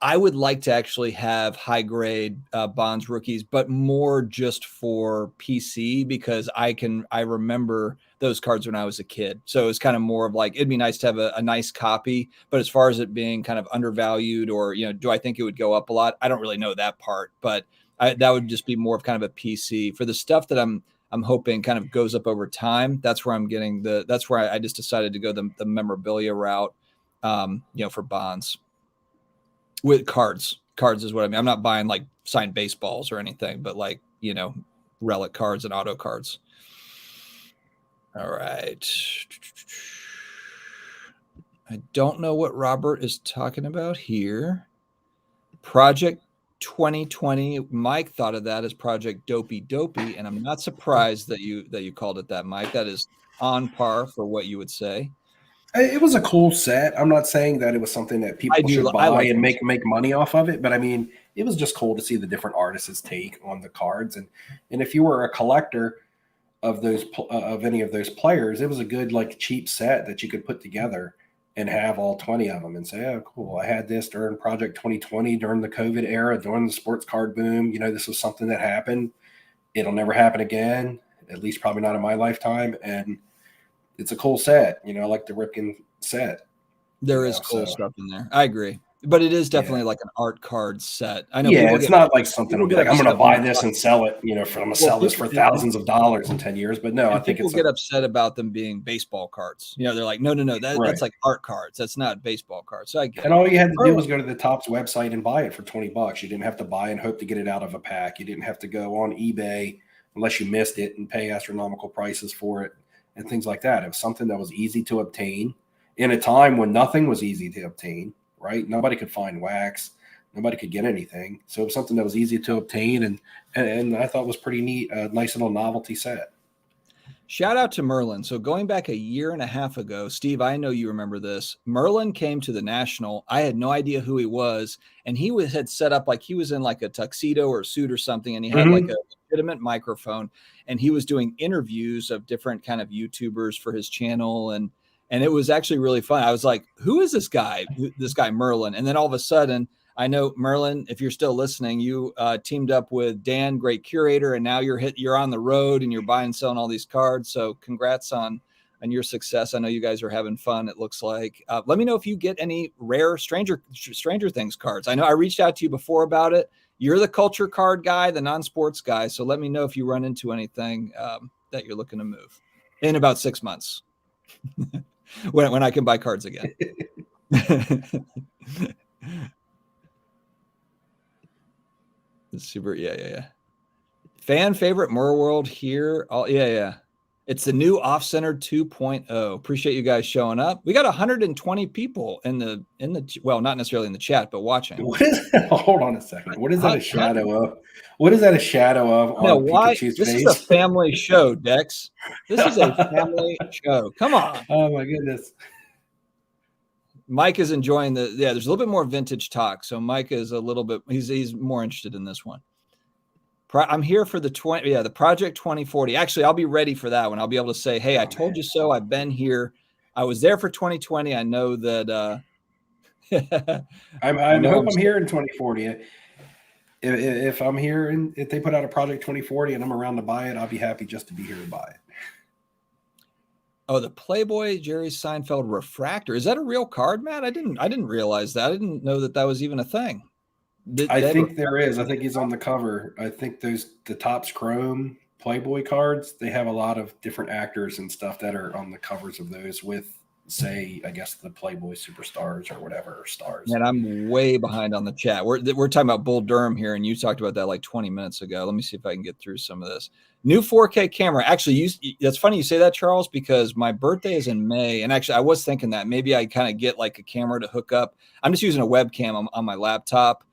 I would like to actually have high grade bonds rookies, but more just for PC, because I remember those cards when I was a kid. So it's kind of more of like, it'd be nice to have a nice copy, but as far as it being kind of undervalued, or, do I think it would go up a lot? I don't really know that part, but that would just be more of kind of a PC for the stuff that I'm hoping kind of goes up over time. That's where I'm getting that's where I just decided to go the memorabilia route, for bonds. With cards is what I mean. I'm not buying like signed baseballs or anything, but like, relic cards and auto cards. All right. I don't know what Robert is talking about here. Project 2020. Mike thought of that as Project Dopey, and I'm not surprised that you called it that, Mike. That is on par for what you would say. It was a cool set. I'm not saying that it was something that people should buy and make money off of it, but I mean, it was just cool to see the different artists' take on the cards. And if you were a collector of those of any of those players, it was a good, like, cheap set that you could put together and have all 20 of them and say, oh, cool, I had this during Project 2020, during the COVID era, during the sports card boom. This was something that happened. It'll never happen again, at least probably not in my lifetime. And it's a cool set, I like the Ripken set. There is cool stuff in there. I agree, but it is definitely like an art card set. I know. Yeah, it's not like something I'll be like, I'm going to buy this and sell it. I'm going to sell this for thousands of dollars in 10 years. But no, I think people get upset about them being baseball cards. They're like, no, that's like art cards. That's not baseball cards. So I get it. All you had to do was go to the Topps website and buy it for $20. You didn't have to buy and hope to get it out of a pack. You didn't have to go on eBay unless you missed it and pay astronomical prices for it. and things like that. It was something that was easy to obtain in a time when nothing was easy to obtain, right? Nobody could find wax. Nobody could get anything. So it was something that was easy to obtain, and I thought was pretty neat, a nice little novelty set. Shout out to Merlin. So going back a year and a half ago, Steve, I know you remember this. Merlin came to the National. I had no idea who he was. And he had set up like he was in like a tuxedo or suit or something. And he had like a legitimate microphone. And he was doing interviews of different kind of YouTubers for his channel. And it was actually really fun. I was like, who is this guy? This guy Merlin. And then all of a sudden, I know, Merlin, if you're still listening, you teamed up with Dan, great curator, and now you're on the road and you're buying and selling all these cards. So congrats on your success. I know you guys are having fun, it looks like. Let me know if you get any rare Stranger Things cards. I know I reached out to you before about it. You're the culture card guy, the non-sports guy. So let me know if you run into anything that you're looking to move in about 6 months when I can buy cards again. Super. Yeah. Fan favorite World here. Yeah. It's the new off-center 2.0. Appreciate you guys showing up. We got 120 people in the well, not necessarily in the chat, but watching. What is that? Hold on a second. What is that a shadow of? What is that a shadow of on Pikachu's this face? This is a family show, Dex. This is a family show. Come on. Oh my goodness. Mike is enjoying there's a little bit more vintage talk. So Mike is a little bit, he's more interested in this one. I'm here for the Project 2040. Actually, I'll be ready for that one. I'll be able to say, hey, I told you so. I've been here. I was there for 2020. I know that. I hope I'm here in 2040. If I'm here and if they put out a Project 2040 and I'm around to buy it, I'll be happy just to be here to buy it. Oh, the Playboy Jerry Seinfeld refractor. Is that a real card, Matt? I didn't realize that. I didn't know that was even a thing. I think there is. I think he's on the cover. I think the Topps Chrome Playboy cards, they have a lot of different actors and stuff that are on the covers of those with, say, I guess the Playboy superstars or whatever, or stars. And I'm way behind on the chat. We're talking about Bull Durham here, and you talked about that like 20 minutes ago. Let me see if I can get through some of this. New 4K camera. Actually, that's funny you say that, Charles, because my birthday is in May. And actually, I was thinking that maybe I kind of get like a camera to hook up. I'm just using a webcam on my laptop.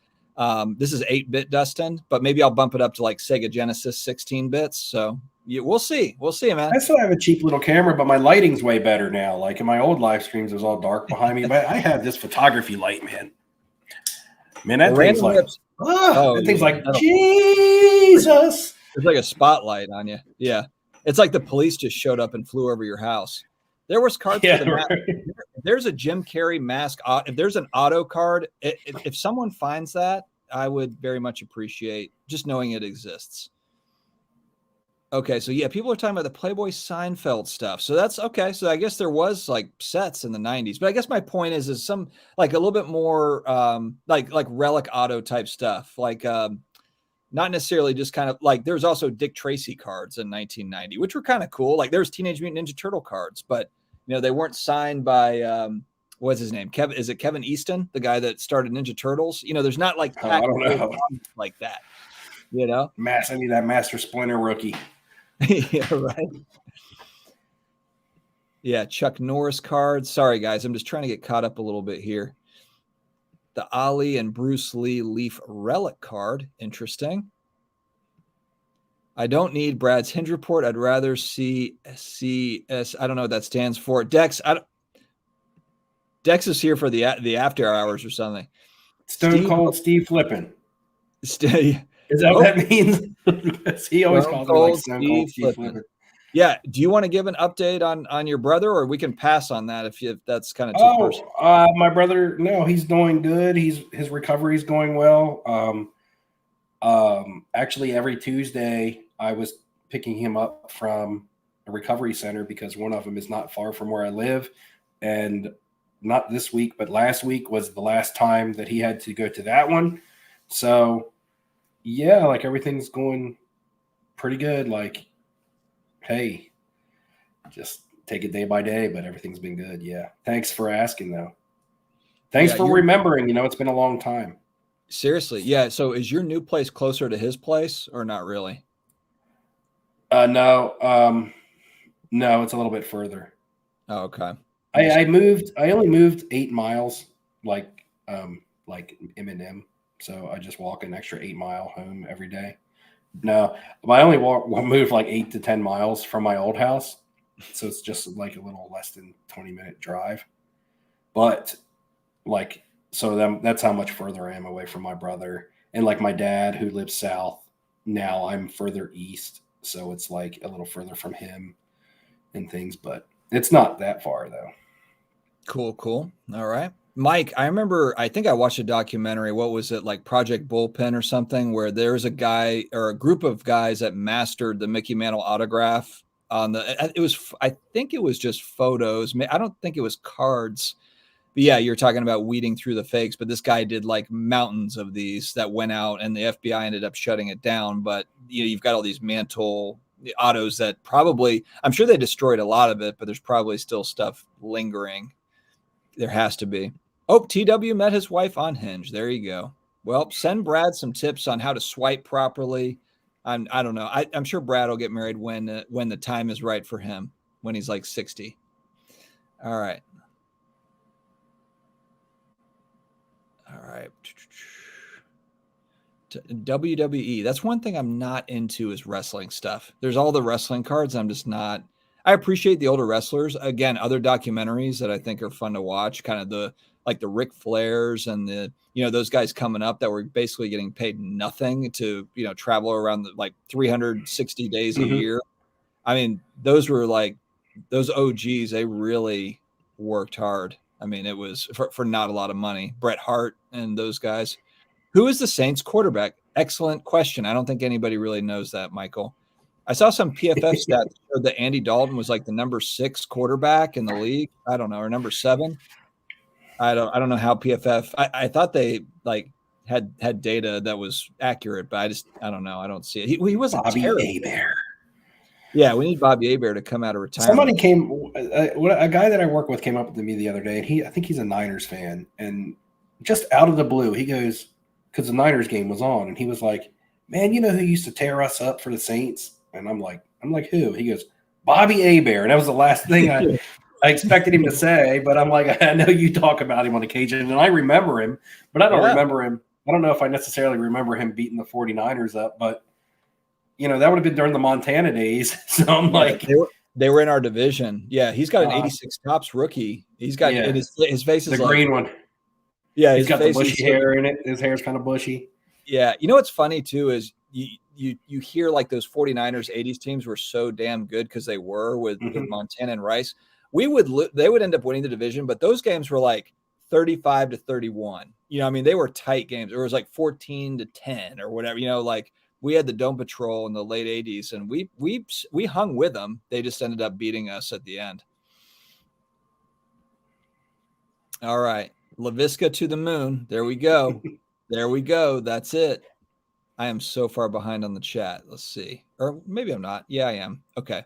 This is 8-bit, Dustin, but maybe I'll bump it up to like Sega Genesis 16 bits. So we'll see. We'll see, man. I still have a cheap little camera, but my lighting's way better now. Like in my old live streams, it was all dark behind me. But I have this photography light, man. Man, that thing's like, that thing's like, Jesus. It's like a spotlight on you. Yeah. It's like the police just showed up and flew over your house. There was cards for the mask. If there's a Jim Carrey mask. If there's an auto card, if someone finds that, I would very much appreciate just knowing it exists. Okay, so yeah, people are talking about the Playboy Seinfeld stuff. So that's okay. So I guess there was like sets in the 90s. But I guess my point is some like a little bit more like relic auto type stuff. Like not necessarily just kind of like there's also Dick Tracy cards in 1990, which were kind of cool. Like there's Teenage Mutant Ninja Turtle cards, but they weren't signed by what's his name? Is it Kevin Easton, the guy that started Ninja Turtles? There's not like I don't know like that. I need that Master Splinter rookie. Yeah, right. Yeah, Chuck Norris cards. Sorry, guys, I'm just trying to get caught up a little bit here. The Ali and Bruce Lee Leaf Relic card. Interesting. I don't need Brad's hinge report. I'd rather see CS. I don't know what that stands for. Dex. Dex is here for the after hours or something. Stone Cold Steve Flippin. Is that what that means? He always calls me like Stone Cold Steve Flippin. Yeah. Do you want to give an update on your brother, or we can pass on that if that's kind of too personal? My brother, no, he's doing good. His recovery is going well. Actually, every Tuesday I was picking him up from a recovery center because one of them is not far from where I live, and not this week, but last week was the last time that he had to go to that one. So yeah, like everything's going pretty good. Like, hey, just take it day by day, but everything's been good. Yeah. Thanks for asking though. Thanks for remembering, it's been a long time. Seriously. Yeah. So is your new place closer to his place or not really? No. No, it's a little bit further. Oh, okay. I only moved 8 miles, like M&M. So I just walk an extra 8-mile home every day. No, but I only moved like 8 to 10 miles from my old house. So it's just like a little less than 20-minute drive. But like, so that's how much further I am away from my brother. And like my dad who lives south, now I'm further east. So it's like a little further from him and things, but it's not that far though. Cool. All right. Mike, I think I watched a documentary. What was it, like Project Bullpen or something, where there's a guy or a group of guys that mastered the Mickey Mantle autograph on I think it was just photos. I don't think it was cards. But yeah, you're talking about weeding through the fakes, but this guy did like mountains of these that went out and the FBI ended up shutting it down. But you've got all these Mantle autos that probably, I'm sure they destroyed a lot of it, but there's probably still stuff lingering. There has to be. Oh, TW met his wife on Hinge. There you go. Well, send Brad some tips on how to swipe properly. I don't know. I'm sure Brad will get married when the time is right for him, when he's like 60. All right. WWE. That's one thing I'm not into is wrestling stuff. There's all the wrestling cards. I'm just not. I appreciate the older wrestlers. Again, other documentaries that I think are fun to watch, kind of the Ric Flairs and those guys coming up that were basically getting paid nothing to, travel around like 360 days a year. I mean, those were like those OGs. They really worked hard. I mean, it was for not a lot of money. Bret Hart and those guys. Who is the Saints quarterback? Excellent question. I don't think anybody really knows that, Michael. I saw some PFF stats that showed that Andy Dalton was like the number 6 quarterback in the league. I don't know, or number 7. I don't know how PFF. I thought they like had data that was accurate, but I don't know. I don't see it. He wasn't Bobby terrible. Hebert. Yeah, we need Bobby Hebert to come out of retirement. Somebody a guy that I work with came up to me the other day, and I think he's a Niners fan, and just out of the blue, he goes, because the Niners game was on, and he was like, "Man, you know who used to tear us up for the Saints?" And I'm like, who? He goes, "Bobby Hebert." And that was the last thing I expected him to say, but I'm like, I know you talk about him on occasion, and I remember him, but I don't remember him. I don't know if I necessarily remember him beating the 49ers up, but that would have been during the Montana days. So I'm like, they were in our division. Yeah, he's got an 86 tops rookie. He's got and his face is the green one. Yeah, he's got the bushy hair in it. His hair's kind of bushy. Yeah, what's funny too is you hear like those 49ers 80s teams were so damn good because they were with Montana and Rice. They would end up winning the division, but those games were like 35-31. I mean, they were tight games. It was like 14-10 or whatever. Like we had the Dome Patrol in the late 80s, and we hung with them. They just ended up beating us at the end. All right. LaVisca to the moon. There we go. That's it. I am so far behind on the chat. Let's see. Or maybe I'm not. Yeah, I am. Okay.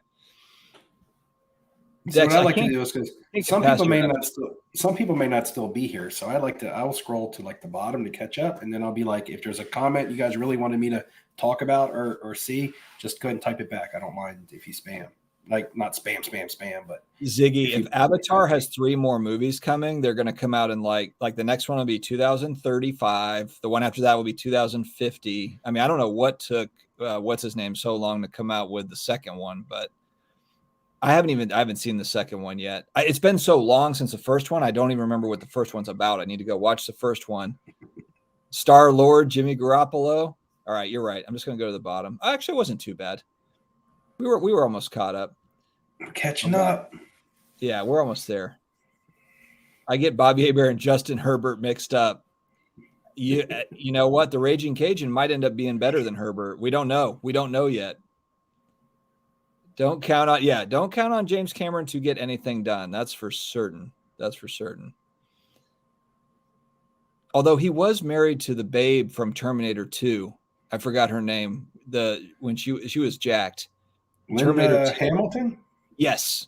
So Dex, what I like to do is because some people may not still be here. So I will scroll to like the bottom to catch up. And then I'll be like, if there's a comment you guys really wanted me to talk about or see, just go ahead and type it back. I don't mind if you spam. Like not spam, but Ziggy, if Avatar has 3 more movies coming, they're going to come out in like the next one will be 2035. The one after that will be 2050. I mean, I don't know what took what's his name so long to come out with the second one, but I haven't seen the second one yet. It's been so long since the first one. I don't even remember what the first one's about. I need to go watch the first one. Star-Lord, Jimmy Garoppolo. All right, you're right. I'm just going to go to the bottom. Actually, it wasn't too bad. We were almost caught up. We're catching up. Yeah, we're almost there. I get Bobby Hebert and Justin Herbert mixed up. You know what? The Raging Cajun might end up being better than Herbert. We don't know. We don't know yet. Don't count on James Cameron to get anything done. That's for certain. Although he was married to the babe from Terminator 2. I forgot her name. When she was jacked. Linda Hamilton? Yes.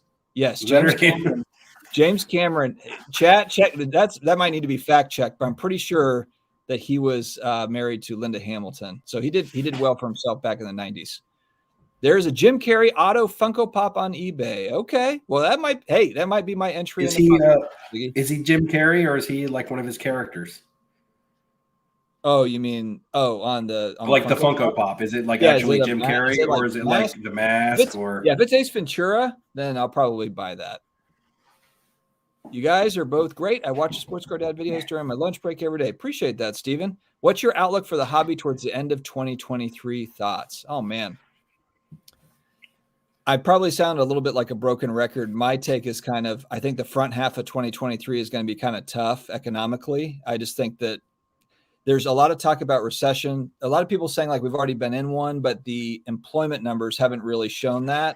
James Cameron. Chat check. That might need to be fact checked, but I'm pretty sure that he was married to Linda Hamilton. So he did well for himself back in the 90s. There's a Jim Carrey auto Funko Pop on eBay. Okay. Well, that might be my entry Is into Funko. is he Jim Carrey or is he like one of his characters? Oh, you mean on the Like the Funko Funko Pop? Is it like Yeah, is actually it Jim Carrey or is it like the mask or? If it's Ace Ventura, then I'll probably buy that. You guys are both great. I watch Sports Card Dad videos during my lunch break every day. Appreciate that, Steven. What's your outlook for the hobby towards the end of 2023? Thoughts? Oh, man. I probably sound a little bit like a broken record. My take is I think the front half of 2023 is going to be kind of tough economically. I just think that there's a lot of talk about recession. A lot of people saying like we've already been in one, but the employment numbers haven't really shown that.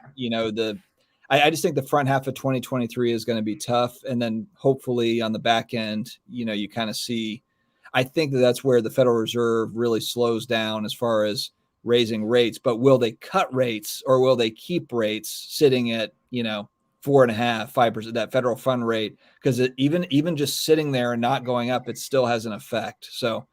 I just think the front half of 2023 is going to be tough. And then hopefully on the back end, you kind of see, I think that's where the Federal Reserve really slows down as far as raising rates. But will they cut rates or will they keep rates sitting at, 4.5%, 5%, that federal fund rate? Because even just sitting there and not going up, it still has an effect. So,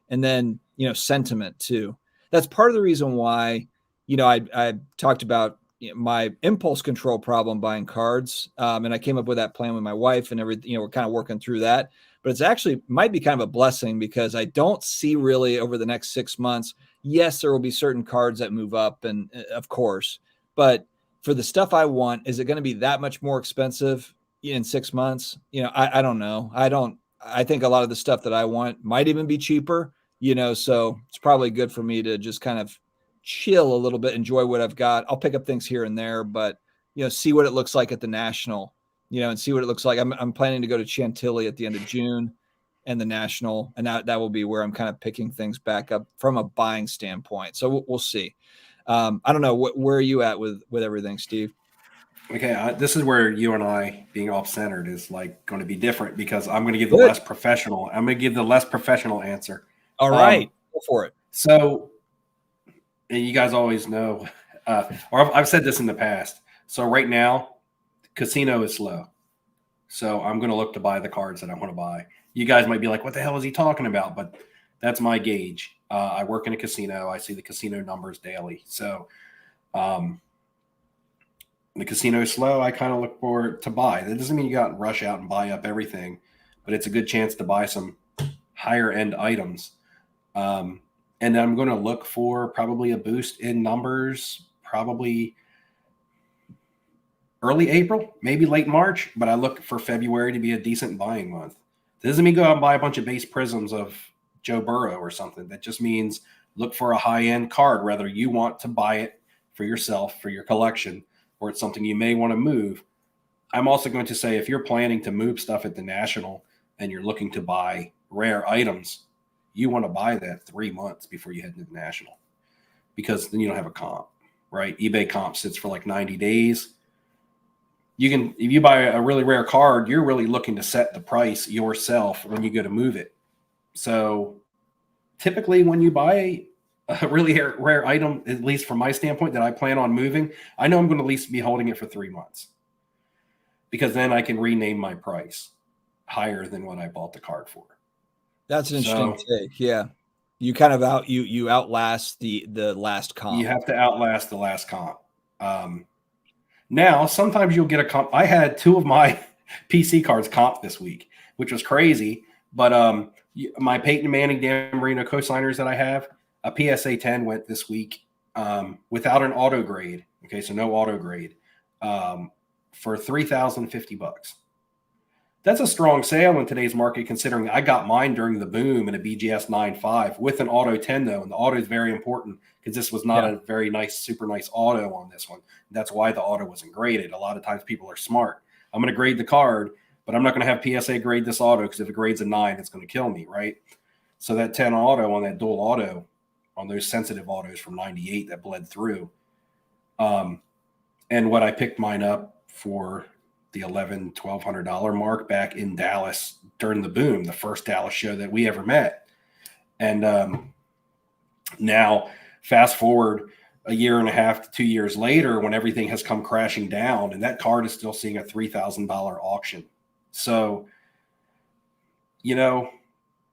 and then, sentiment too. That's part of the reason why, I talked about my impulse control problem buying cards. And I came up with that plan with my wife and everything, we're kind of working through that, but it's actually might be kind of a blessing because I don't see really over the next 6 months. Yes, there will be certain cards that move up and of course, but for the stuff I want, is it going to be that much more expensive in 6 months? I don't know. I think a lot of the stuff that I want might even be cheaper, so it's probably good for me to just kind of chill a little bit, enjoy what I've got. I'll pick up things here and there, but see what it looks like at the National, and see what it looks like. I'm planning to go to Chantilly at the end of June and the National, and that will be where I'm kind of picking things back up from a buying standpoint. So we'll see. I don't know where are you at with everything, Steve? Okay, this is where you and I being off-centered is like going to be different because I'm going to give the Good. less professional. I'm going to give the less professional answer. All right, go for it. So, and you guys always know, or I've said this in the past. So right now, casino is slow. So I'm going to look to buy the cards that I want to buy. You guys might be like, "What the hell is he talking about?" But that's my gauge. I work in a casino. I see the casino numbers daily. So. The casino is slow. I kind of look for to buy. That doesn't mean you got to rush out and buy up everything, but it's a good chance to buy some higher end items. And then I'm going to look for probably a boost in numbers, probably early April, maybe late March, but I look for February to be a decent buying month. That doesn't mean go out and buy a bunch of base prisms of Joe Burrow or something. That just means look for a high end card, whether you want to buy it for yourself, for your collection, or it's something you may want to move. I'm also going to say if you're planning to move stuff at the National and you're looking to buy rare items, you want to buy that 3 months before you head to the National because then you don't have a comp, right? eBay comp sits for like 90 days. If you buy a really rare card, you're really looking to set the price yourself when you go to move it. So typically when you buy a really rare item, at least from my standpoint, that I plan on moving, I know I'm going to at least be holding it for 3 months because then I can rename my price higher than what I bought the card for. That's an interesting take. Yeah. You kind of you outlast the last comp. You have to outlast the last comp. Now, sometimes you'll get a comp. I had 2 of my PC cards comp this week, which was crazy. But my Peyton Manning, Dan Marino co-signers that I have, a PSA 10 went this week without an auto grade. Okay, so no auto grade for $3,050. That's a strong sale in today's market, considering I got mine during the boom in a BGS 9.5 with an auto 10 though, and the auto is very important because this was not a very nice, super nice auto on this one. That's why the auto wasn't graded. A lot of times people are smart. I'm going to grade the card, but I'm not going to have PSA grade this auto because if it grades a 9, it's going to kill me, right? So that 10 auto on that dual auto, on those sensitive autos from 98 that bled through. And what I picked mine up for the $1,200 mark back in Dallas during the boom, the first Dallas show that we ever met. And now fast forward a year and a half to 2 years later when everything has come crashing down and that card is still seeing a $3,000 auction. So,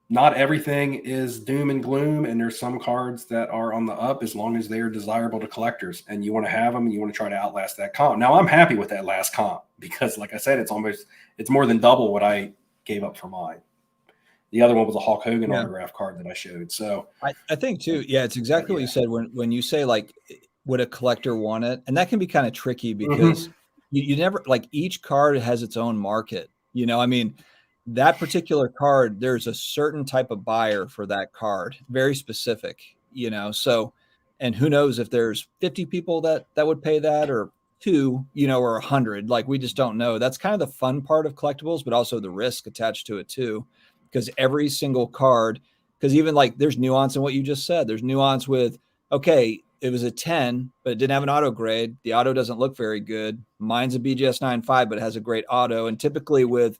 not everything is doom and gloom, and there's some cards that are on the up as long as they are desirable to collectors, and you want to have them and you want to try to outlast that comp. Now I'm happy with that last comp because, like I said, it's more than double what I gave up for mine. The other one was a Hulk Hogan autograph card that I showed. So I think too, yeah, it's exactly what you said when you say like, would a collector want it? And that can be kind of tricky because you never, like, each card has its own market. I mean, that particular card, there's a certain type of buyer for that card, very specific, so, and who knows if there's 50 people that would pay that, or two, or 100. Like, we just don't know. That's kind of the fun part of collectibles, but also the risk attached to it too, because every single card, because even like there's nuance in what you just said. There's nuance with, okay, it was a 10, but it didn't have an auto grade. The auto doesn't look very good. Mine's a BGS 9.5, but it has a great auto. And typically with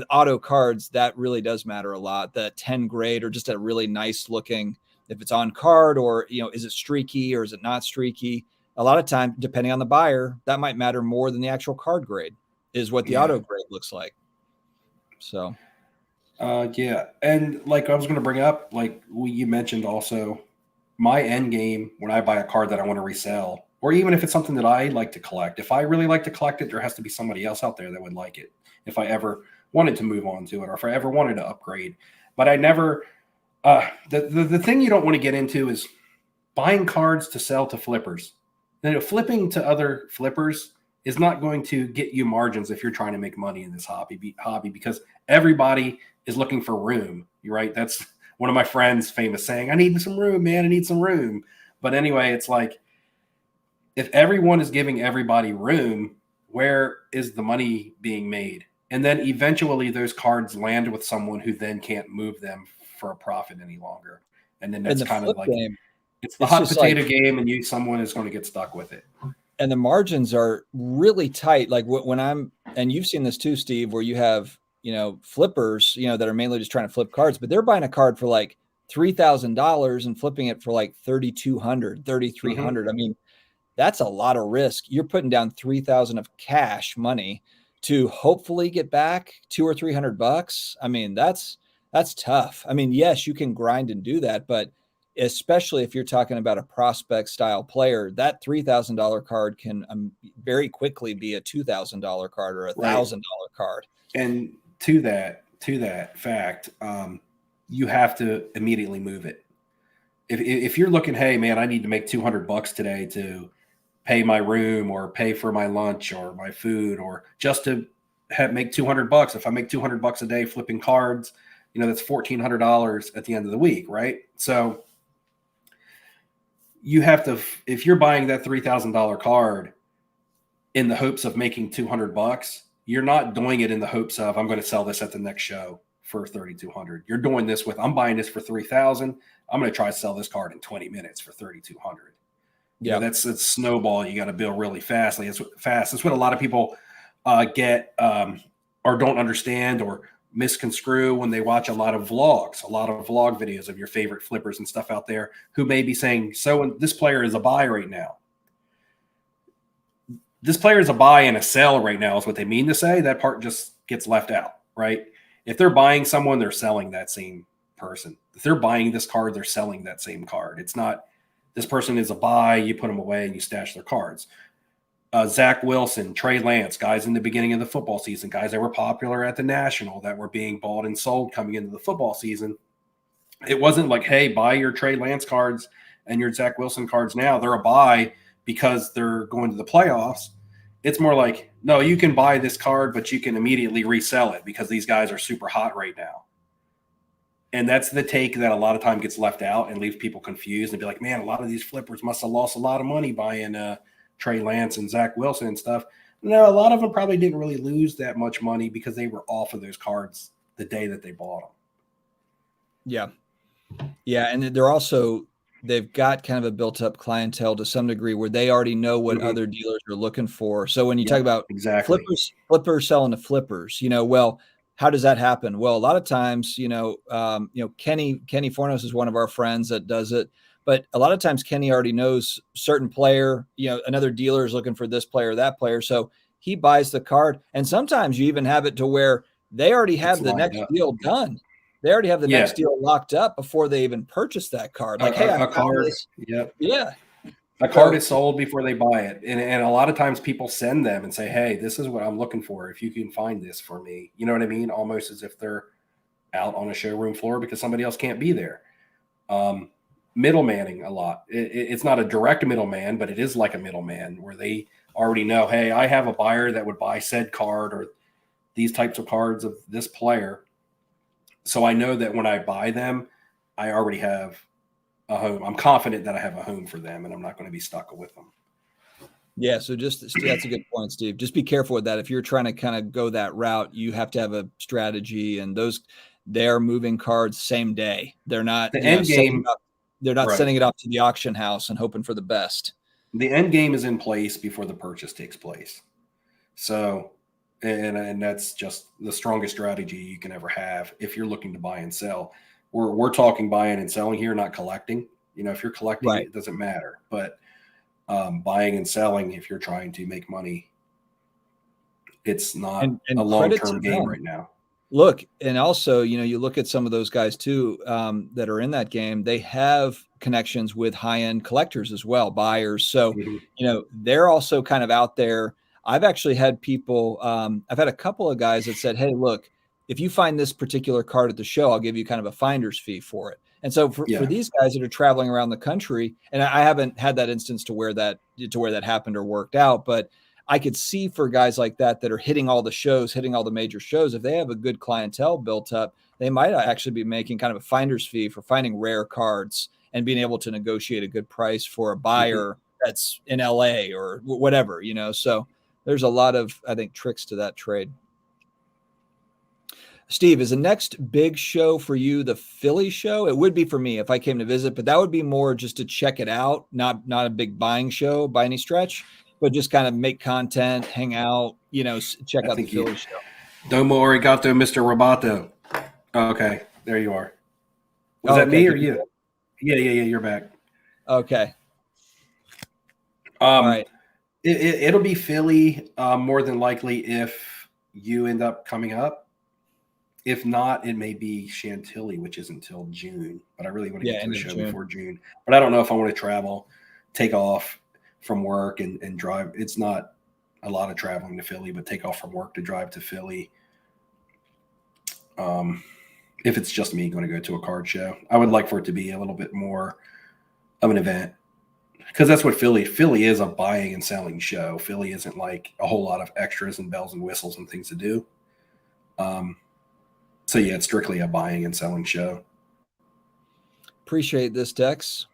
auto cards, that really does matter a lot. The 10 grade, or just a really nice looking, if it's on card, or, is it streaky or is it not streaky? A lot of time, depending on the buyer, that might matter more than the actual card grade, is what the auto grade looks like. So. Yeah. And like I was going to bring up, like you mentioned also, my end game when I buy a card that I want to resell, or even if it's something that I like to collect, if I really like to collect it, there has to be somebody else out there that would like it if I ever wanted to move on to it, or if I ever wanted to upgrade. But I never, the thing you don't want to get into is buying cards to sell to flippers. Flipping to other flippers is not going to get you margins if you're trying to make money in this hobby, because everybody is looking for room. You're right. That's one of my friends' famous saying, I need some room, man. I need some room. But anyway, it's like, if everyone is giving everybody room, where is the money being made? And then eventually those cards land with someone who then can't move them for a profit any longer. And then that's kind of like, it's the hot potato game, and someone is going to get stuck with it. And the margins are really tight. Like and you've seen this too, Steve, where you have, flippers, that are mainly just trying to flip cards, but they're buying a card for like $3,000 and flipping it for like $3,200, $3,300. I mean, that's a lot of risk. You're putting down $3,000 of cash money to hopefully get back $200 or $300. I mean, that's tough. I mean, yes, you can grind and do that, but especially if you're talking about a prospect style player, that $3,000 card can very quickly be a $2,000 card or $1,000 card. And to that fact, you have to immediately move it. If you're looking, hey man, I need to make $200 today to pay my room or pay for my lunch or my food, or just to make $200. If I make $200 a day flipping cards, that's $1,400 at the end of the week, right? So you have to, if you're buying that $3,000 card in the hopes of making $200, you're not doing it in the hopes of, I'm going to sell this at the next show for $3,200. You're doing this with, I'm buying this for $3,000. I'm going to try to sell this card in 20 minutes for $3,200. Yeah, that's snowball. You got to build really fast. Like it's fast. That's what a lot of people get or don't understand or misconstrue when they watch a lot of vlog videos of your favorite flippers and stuff out there, who may be saying, so this player is a buy right now. This player is a buy and a sell right now is what they mean to say. That part just gets left out, right? If they're buying someone, they're selling that same person. If they're buying this card, they're selling that same card. It's not, this person is a buy, you put them away and you stash their cards. Zach Wilson, Trey Lance, guys in the beginning of the football season, guys that were popular at the National that were being bought and sold coming into the football season. It wasn't like, hey, buy your Trey Lance cards and your Zach Wilson cards now. They're a buy because they're going to the playoffs. It's more like, no, you can buy this card, but you can immediately resell it because these guys are super hot right now. And that's the take that a lot of time gets left out and leaves people confused and be like, man, a lot of these flippers must have lost a lot of money buying Trey Lance and Zach Wilson and stuff. No, a lot of them probably didn't really lose that much money because they were off of those cards the day that they bought them. Yeah. Yeah. And they've got kind of a built up clientele to some degree where they already know what other dealers are looking for. So when you talk about flippers selling to flippers, well, how does that happen? Well, a lot of times, Kenny Fornos is one of our friends that does it. But a lot of times Kenny already knows certain player, another dealer is looking for this player, that player. So he buys the card. And sometimes you even have it to where they already have the next deal done. They already have the Yeah. next deal locked up before they even purchase that card. Like, hey, I A found card. this. Yep. Yeah. A card is sold before they buy it. And a lot of times people send them and say, hey, this is what I'm looking for. If you can find this for me, you know what I mean? Almost as if they're out on a showroom floor because somebody else can't be there. Middlemaning a lot. It's not a direct middleman, but it is like a middleman where they already know, hey, I have a buyer that would buy said card or these types of cards of this player. So I know that when I buy them, I already have a home. I'm confident that I have a home for them and I'm not going to be stuck with them. Yeah. So that's a good point, Steve. Just be careful with that. If you're trying to kind of go that route, you have to have a strategy, and they're moving cards same day. They're not the end game. They're not right. sending it up to the auction house and hoping for the best. The end game is in place before the purchase takes place. So, and that's just the strongest strategy you can ever have if you're looking to buy and sell. We're talking buying and selling here, not collecting. You know, if you're collecting, Right. It doesn't matter. But buying and selling, if you're trying to make money, it's not a long-term game right now. Look, and also, you look at some of those guys too that are in that game. They have connections with high-end collectors as well, buyers. So, they're also kind of out there. I've actually had people, I've had a couple of guys that said, hey, look, if you find this particular card at the show, I'll give you kind of a finder's fee for it. And so for these guys that are traveling around the country, and I haven't had that instance to where that happened or worked out, but I could see for guys like that are hitting all the shows, hitting all the major shows, if they have a good clientele built up, they might actually be making kind of a finder's fee for finding rare cards and being able to negotiate a good price for a buyer that's in LA or whatever, So there's a lot of, I think, tricks to that trade. Steve, is the next big show for you the Philly show? It would be for me if I came to visit, but that would be more just to check it out, not a big buying show by any stretch, but just kind of make content, hang out, check out the Philly show. Domo arigato, Mr. Roboto. Okay, there you are. Was that me or you? Yeah, you're back. Okay. All right. It'll be Philly more than likely if you end up coming up. If not, it may be Chantilly, which is until June. But I really want to get to the show before June. But I don't know if I want to travel, take off from work and drive. It's not a lot of traveling to Philly, but take off from work to drive to Philly. If it's just me going to go to a card show, I would like for it to be a little bit more of an event. Because that's what Philly is, a buying and selling show. Philly isn't like a whole lot of extras and bells and whistles and things to do. So yeah, it's strictly a buying and selling show. Appreciate this, Dex.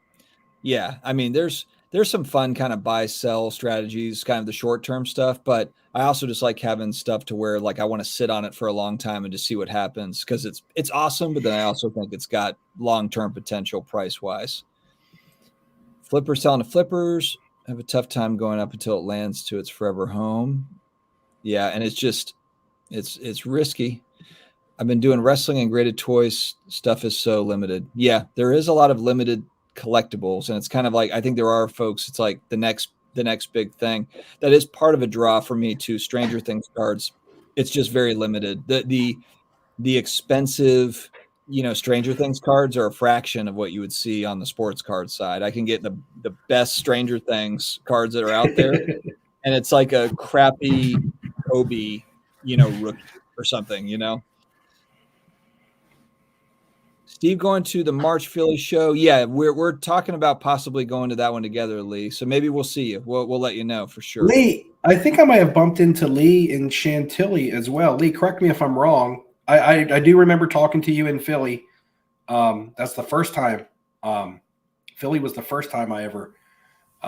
Yeah, I mean, there's some fun kind of buy sell strategies, kind of the short term stuff, but I also just like having stuff to where like I want to sit on it for a long time and just see what happens because it's awesome, but then I also think it's got long term potential price wise. Flippers selling to flippers have a tough time going up until it lands to its forever home. Yeah, and it's risky. I've been doing wrestling and graded toys. Stuff is so limited. Yeah, there is a lot of limited collectibles, and it's kind of like I think there are folks. It's like the next big thing. That is part of a draw for me too. Stranger Things cards. It's just very limited. The expensive, Stranger Things cards are a fraction of what you would see on the sports card side. I can get the best Stranger Things cards that are out there, and it's like a crappy Kobe, rookie or something, Steve going to the March Philly show. Yeah, we're talking about possibly going to that one together, Lee. So maybe we'll see you. We'll let you know for sure. Lee, I think I might have bumped into Lee in Chantilly as well. Lee, correct me if I'm wrong. I do remember talking to you in Philly. That's the first time. Philly was the first time I ever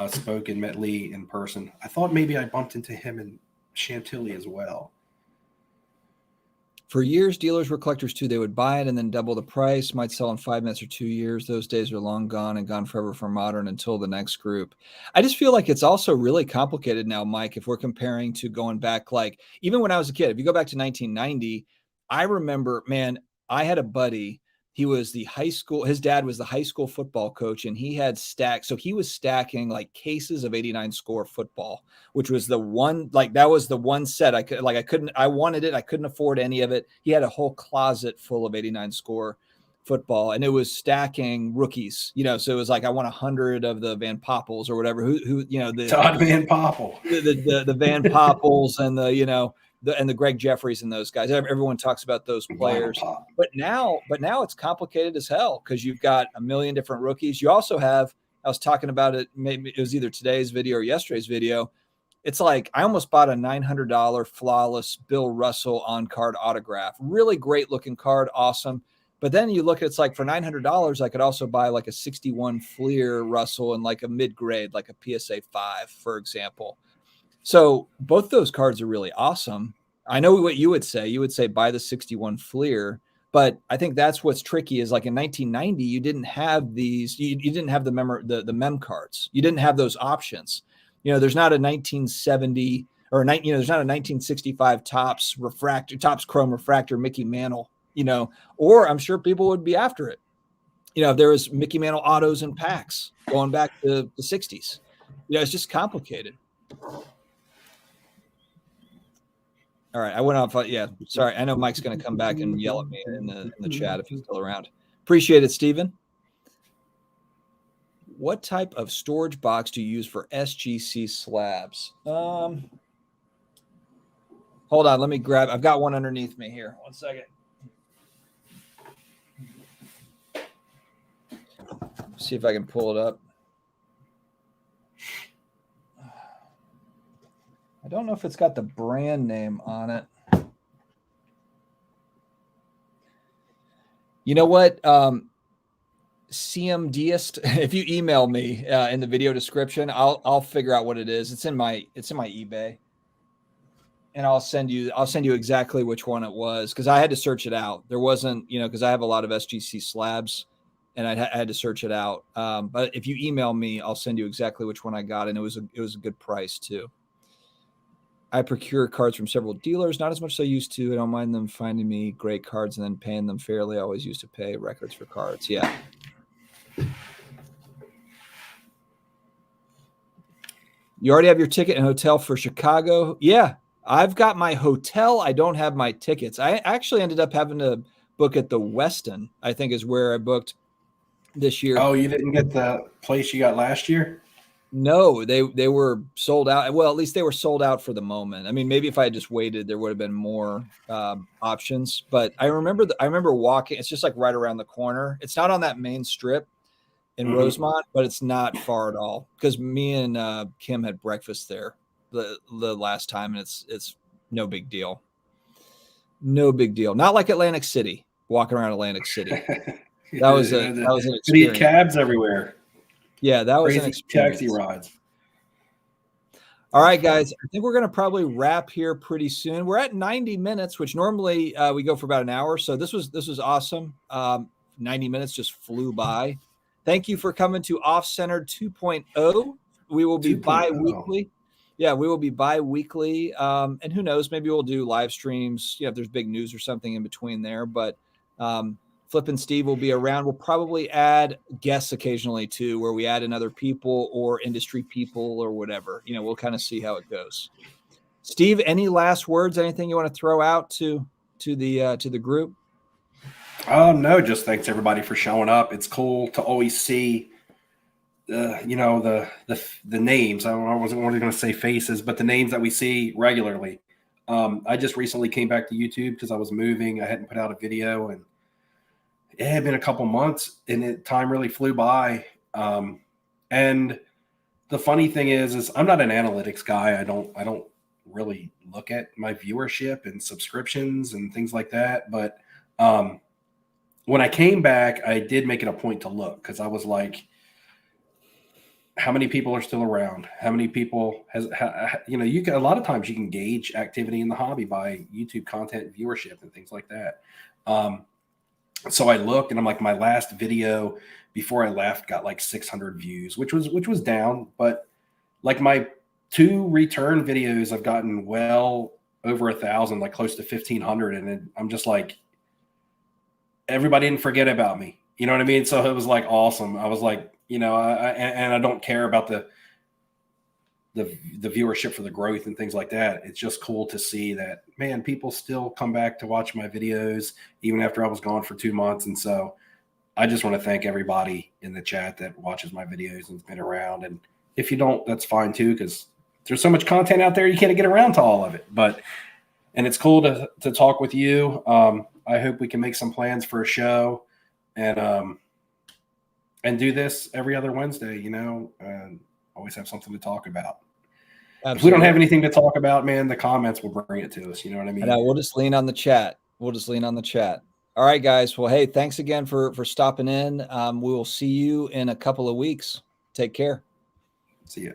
spoke and met Lee in person. I thought maybe I bumped into him in Chantilly as well. For years, dealers were collectors too. They would buy it and then double the price, might sell in 5 minutes or 2 years. Those days are long gone and gone forever for modern until the next group. I just feel like it's also really complicated now, Mike, if we're comparing to going back, like even when I was a kid, if you go back to 1990, I remember, man, I had a buddy. He was the high school, his dad was the high school football coach, and he had stacked. So he was stacking like cases of 89 score football, which was the one, like that was the one set I wanted it. I couldn't afford any of it. He had a whole closet full of 89 score football, and it was stacking rookies, so it was like, I want 100 of the Van Poppels or whatever, who Todd Van Poppel, the Van Poppels and the Greg Jeffries and those guys. Everyone talks about those players, but now it's complicated as hell because you've got a million different rookies. You also have, I was talking about it, maybe it was either today's video or yesterday's video. It's like I almost bought a $900 flawless Bill Russell on-card autograph. Really great looking card, awesome. But then you look at, it's like for $900, I could also buy like a 61 Fleer Russell and like a mid-grade, like a PSA 5, for example. So both those cards are really awesome. I know what you would say. You would say buy the 61 Fleer, but I think that's what's tricky is like in 1990, you didn't have these, you didn't have the mem cards. You didn't have those options. There's not a 1970 or there's not a 1965 Topps Chrome refractor Mickey Mantle, or I'm sure people would be after it. If there was Mickey Mantle autos and packs going back to the 60s, it's just complicated. All right, I went off. Yeah, sorry. I know Mike's going to come back and yell at me in the chat if he's still around. Appreciate it, Steven. What type of storage box do you use for SGC slabs? Hold on, let me grab. I've got one underneath me here. 1 second. See if I can pull it up. I don't know if it's got the brand name on it. You know what? CMDist, if you email me in the video description, I'll figure out what it is. It's in my eBay, and I'll send you exactly which one it was because I had to search it out. There wasn't, because I have a lot of SGC slabs, and I had to search it out. But if you email me, I'll send you exactly which one I got, and it was a good price too. I procure cards from several dealers, not as much as I used to. I don't mind them finding me great cards and then paying them fairly. I always used to pay records for cards. Yeah. You already have your ticket and hotel for Chicago? Yeah, I've got my hotel. I don't have my tickets. I actually ended up having to book at the Westin, I think is where I booked this year. Oh, you didn't get the place you got last year? No, they were sold out. Well, at least they were sold out for the moment. I mean, maybe if I had just waited, there would have been more options. But I remember walking. It's just like right around the corner. It's not on that main strip in Rosemont, but it's not far at all. Because me and Kim had breakfast there the last time, and it's no big deal. No big deal. Not like Atlantic City. Walking around Atlantic City. That was an experience. Need cabs everywhere. Yeah, that was crazy an experience. Taxi rides. All right, guys. I think we're going to probably wrap here pretty soon. We're at 90 minutes, which normally we go for about an hour. So this was awesome. 90 minutes just flew by. Thank you for coming to Off Center 2.0. We will be bi-weekly. Yeah, we will be bi-weekly. And who knows, maybe we'll do live streams, if there's big news or something in between there. But Flip and Steve will be around. We'll probably add guests occasionally too, where we add in other people or industry people or whatever. We'll kind of see how it goes. Steve, any last words? Anything you want to throw out to the group? No, just thanks everybody for showing up. It's cool to always see, the names. I wasn't going to say faces, but the names that we see regularly. I just recently came back to YouTube because I was moving. I hadn't put out a video, and it had been a couple months, and time really flew by. And the funny thing is I'm not an analytics guy. I don't really look at my viewership and subscriptions and things like that. But when I came back, I did make it a point to look because I was like, how many people are still around? How many people you can, a lot of times you can gauge activity in the hobby by YouTube content viewership and things like that. So I looked, and I'm like, my last video before I left got like 600 views, which was down, but like my 2 return videos, I've gotten well over 1,000, like close to 1,500. And I'm just like, everybody didn't forget about me. You know what I mean? So it was like awesome. I was like, you know, and I don't care about the viewership for the growth and things like that. It's just cool to see that, man, people still come back to watch my videos even after I was gone for 2 months. And so I just want to thank everybody in the chat that watches my videos and's been around. And if you don't, that's fine too, because there's so much content out there, you can't get around to all of it. And it's cool to talk with you. I hope we can make some plans for a show and do this every other Wednesday, you know, and always have something to talk about. Absolutely. If we don't have anything to talk about, man, the comments will bring it to us. You know what I mean? And we'll just lean on the chat. All right, guys. Well, hey, thanks again for stopping in. We will see you in a couple of weeks. Take care. See you.